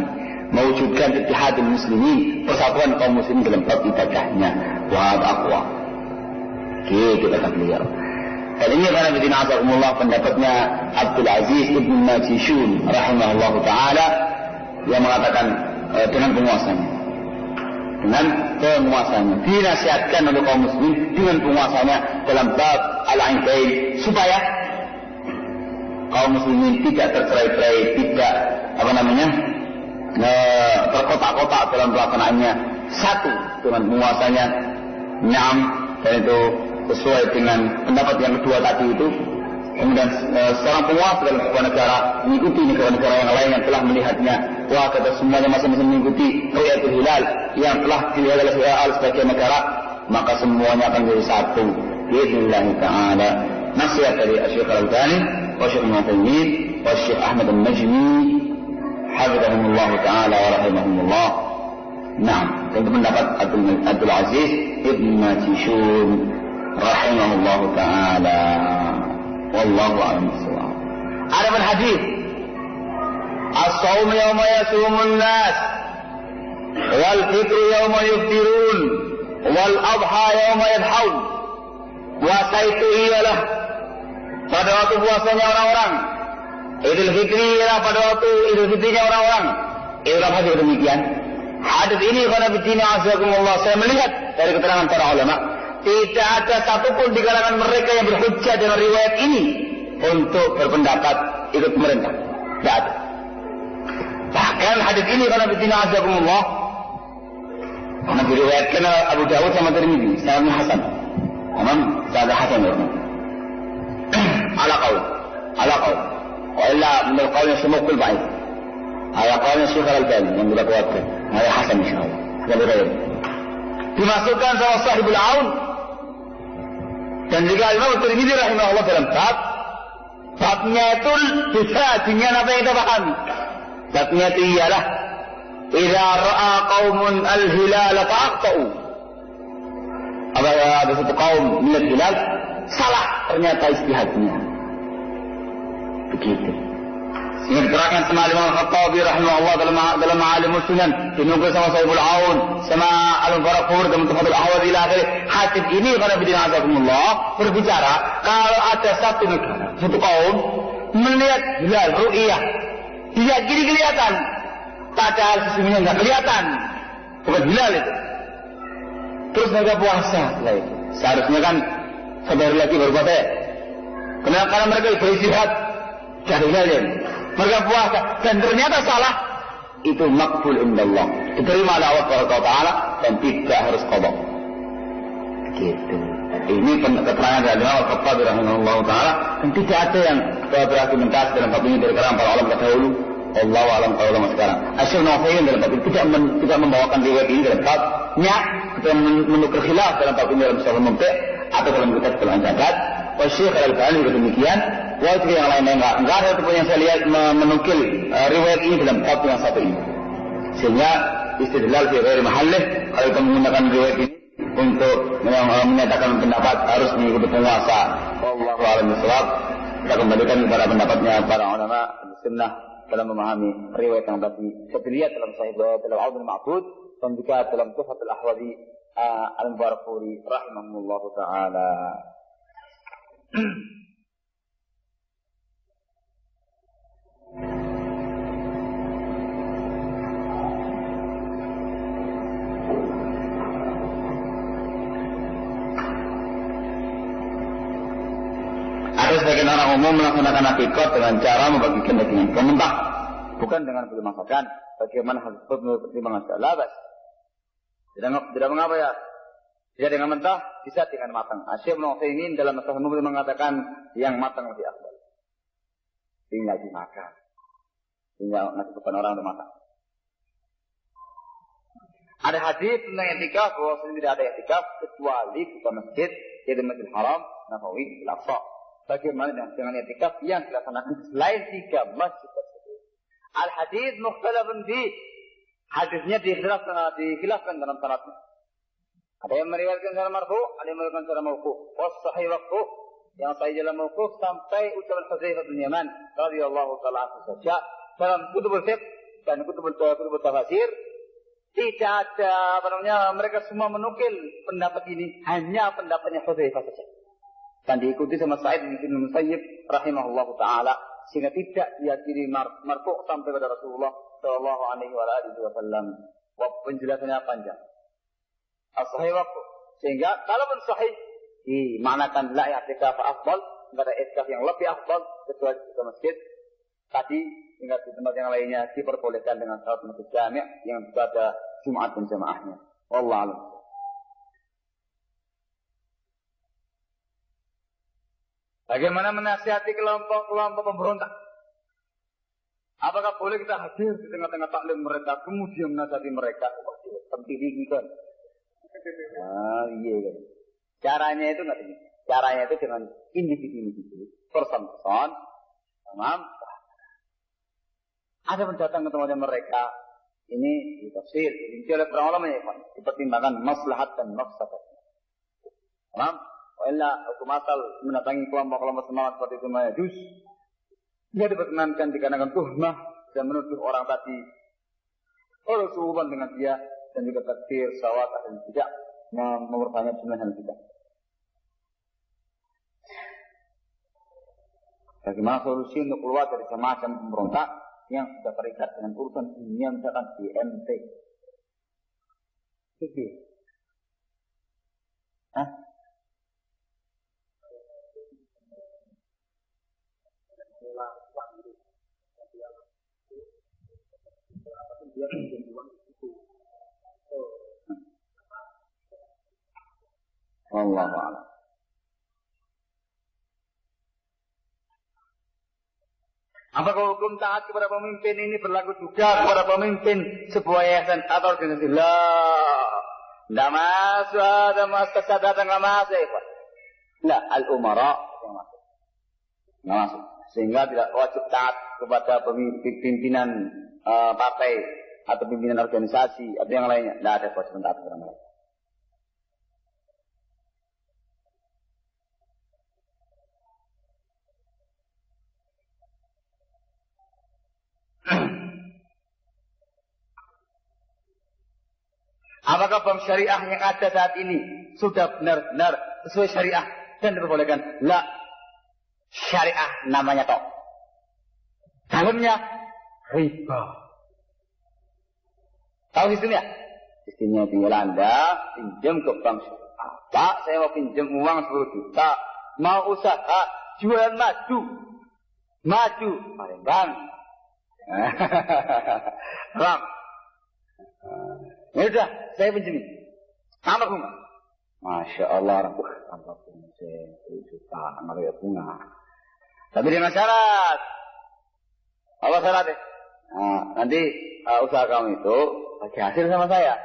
mewujudkan ittihadul muslimin, persatuan kaum muslimin dalam bab ibadahnya. Wa aqwa. Gitu kata beliau. Dan ini karena bidina azakumullah pendapatnya Abdul Aziz Ibn Majishun rahimahullahu taala yang mengatakan dengan penguasanya. Dinasihatkan oleh kaum muslimin dengan penguasanya dalam bab al-Aidain, supaya kaum muslimin tidak tercerai-berai, tidak terkotak-kotak dalam pelaksanaannya. Satu dengan penguasanya, dan itu sesuai dengan pendapat yang kedua tadi itu. Kemudian seorang penguasa dalam sebuah negara mengikuti negara-negara yang lain yang telah melihatnya. Wah, kata semuanya masing-masing mengikuti Ru'yatul Hilal yang telah dilihat oleh sebagian negara, maka semuanya akan menjadi satu. Bismillah ta'ala. Nasihat dari Syekh Al-Albani wa Syekh Muhammad wa Syekh Ahmad An-Najmi hafizahumullah ta'ala wa rahimahumullah. Nah, itu pendapat Abdul Aziz Ibn Majishun rahimahullah ta'ala. Wallahu a'lam bishawab. Ada hadis as-shaum yawma yasumun nas wal fitru yawma yuftirun wal adha yawma yadhaun. Puasa itu ialah pada waktu puasanya orang-orang, Idul Fitri ialah pada waktu Idul Fitrinya orang-orang. Itulah hadis demikian. Hadis ini karena bidina azakumullah, saya melihat dari keterangan para ulama, tidak ada satupun di kalangan mereka yang berhujjah dengan riwayat ini untuk berpendapat ikut pemerintah. Tidak ada. Bahkan hadis ini karena bidina azakumullah, karena diriwayatkan Abu Dawud sama Tirmidzi, sanadnya hasan. Aman, sanad hasan ya. Ala qaul. Wa illa min al-qaul yasmuqul ba'id. Ala qaulnya Syekh Al-Albani yang kita kuatkan. Ada hasan insyaallah. Dimasukkan sama Sahibul Aun Dan juga Imam Tirmidzi rahimahullah dalam babnya itu bisa dengan apa yang kita pahami. Babnya itu ialah idza ra'a qaumun al-hilal fa'aqta'u. Apa ada satu kaum melihat hilal salah ternyata istihadnya. Begitu. Sehingga diterangkan sama Imam Khattabi rahimahullah dalam Ma'alimul Sunan, dinukil sama Sahibul Aun, sama Al-Mubarakfur dan Muhammad Al-Ahwad ila akhirih. Hadis ini karena bidin azakumullah berbicara kalau ada satu negara, satu kaum melihat hilal ru'iyah, dia kiri kelihatan, padahal sesungguhnya enggak kelihatan, bukan hilal itu. Terus mereka puasa setelah itu. Seharusnya kan sabar lagi baru puasa. Kenapa? Karena mereka beristirahat dari hilalnya. Mereka puasa dan ternyata salah, itu makbul indallah, diterima oleh Allah Taala dan tidak harus qada. Gitu. Ini keterangan dari Imam Khattabi rahimahullah taala, dan tidak ada yang berargumentasi dalam bab ini dari kalangan para ulama terdahulu. Wallahu a'lam kalau ulama sekarang. Asy-Syaikh Nu'aim dalam bab ini tidak membawakan riwayat ini dalam babnya, tidak menukil khilaf dalam bab ini dalam Syarh Mumti' atau dalam kitab Al-Anjadat. Syekh Al-Albani juga demikian. Wajib yang lainnya enggak ada pun yang saya lihat menukil riwayat ini dalam bab yang satu ini. Sehingga istidlal fi ghairi mahallih, kalau kita menggunakan riwayat ini untuk menyatakan pendapat harus mengikuti penguasa. Wallahu a'lam bishawab. Kita kembalikan kepada pendapatnya para ulama sunnah dalam memahami riwayat yang tadi. Kita lihat dalam Sahih dalam Aunul Ma'bud dan juga dalam Tuhfatul Ahwazi Al-Mubarakfuri rahimahullahu taala. Ada sebagian orang umum melaksanakan akikah dengan cara membagikan daging yang mentah, bukan dengan beli masakan. Bagaimana hal tersebut menurut pertimbangan salafus? Tidak mengapa ya. Tidak dengan mentah, bisa dengan matang. Syekh Ibnu Utsaimin dalam masalah umum mengatakan yang matang lebih afdal. Tinggal dimakan. Tinggal ngasih kepada orang untuk makan. Ada hadis tentang i'tikaf bahwa tidak ada i'tikaf kecuali di masjid, yaitu Masjidil Haram, Nabawi, Al-Aqsa. Bagaimana dengan i'tikaf yang dilaksanakan selain 3 masjid tersebut? Al-hadis mukhtalafun fi. Hadisnya dikhilafkan dalam syaratnya. Ada yang meriwayatkan secara marfu, ada yang meriwayatkan secara mauquf. Sahih waqfu, yang sahih dalam mauquf sampai ucapan Hudzaifah bin Yaman radhiyallahu taala anhu saja. Dalam kutubul fiqh dan kutubul tafsir tidak ada mereka semua menukil pendapat ini, hanya pendapatnya Hudzaifah saja. Dan diikuti sama Sa'id bin Musayyib rahimahullahu taala, sehingga tidak diyakini marfu sampai pada Rasulullah sallallahu alaihi wasallam. Penjelasannya panjang. As-sahih waqfu. Sehingga kalaupun sahih dimanakan la i'tikaf afdal, enggak ada i'tikaf yang lebih afdal kecuali di masjid. Tadi hingga di tempat yang lainnya diperbolehkan dengan salat masjid jami' yang juga ada Jumat dan jamaahnya. Wallahu a'lam. Bagaimana menasihati kelompok-kelompok pemberontak? Apakah boleh kita hadir di tengah-tengah taklim mereka kemudian menasihati mereka? Penting ini kan. Iya kan. Caranya itu nggak ini. Caranya itu dengan individu, person-person, tamam. Ada mendatang ke tempatnya mereka. Ini ditafsir, dirinci oleh para ulama ya, dipertimbangkan maslahat dan mafsadat. Tamam. Wala hukum asal mendatangi kelompok-kelompok semangat seperti itu Majus. Dia diperkenankan dikarenakan tuhmah dan menuduh orang tadi oleh hubungan dengan dia. Dan juga takfir, sawat, dan tidak memperbanyak jumlah hal tidak. Bagaimana solusi untuk keluar dari semacam pemberontak yang sudah terikat dengan urusan dunia, misalkan di MT? Itu. Hah? Wallahu a'lam. Apakah hukum taat kepada pemimpin ini berlaku juga kepada pemimpin sebuah yayasan atau organisasi? Tidak masuk, ada masyarakat datang nggak masuk. La al-umara yang masuk. Nggak masuk. Sehingga tidak wajib taat kepada pimpinan partai atau pimpinan organisasi atau yang lainnya. Tidak ada kewajiban taat kepada mereka. Apakah bank syariah yang ada saat ini sudah benar-benar sesuai syariah dan diperbolehkan? La. Syariah namanya toh. Dalamnya riba. Tahu sistemnya? Sistemnya tinggal Anda pinjam ke bank syariah. Pak, saya mau pinjam uang 10 juta. Mau usaha jualan madu. Madu. Bang. Bang. Ya udah, saya pinjemin. Tambah bunga. Masya Allah, tambah bunga. 10 juta, tambah bunga. Tapi dengan syarat. Apa syaratnya? Nah, nanti usaha kamu itu bagi hasil sama saya.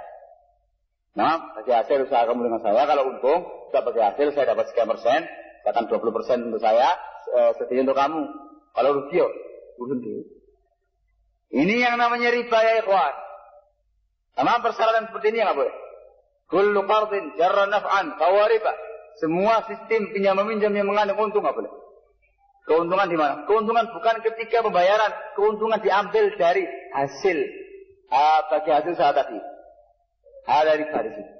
Nah, bagi hasil usaha kamu dengan saya. Kalau untung, saya bagi hasil, saya dapat sekian persen. Bahkan 20% untuk saya, sedikit untuk kamu. Kalau rugi, urusan dulu. Ini yang namanya riba ya ikhwan. Sama persyaratan seperti ini nggak boleh. Kullu qardin jarra naf'an fahuwa riba. Semua sistem pinjam meminjam yang mengandung untung nggak boleh. Keuntungan di mana? Keuntungan bukan ketika pembayaran, keuntungan diambil dari hasil bagi hasil saat tadi. Ada riba di sini.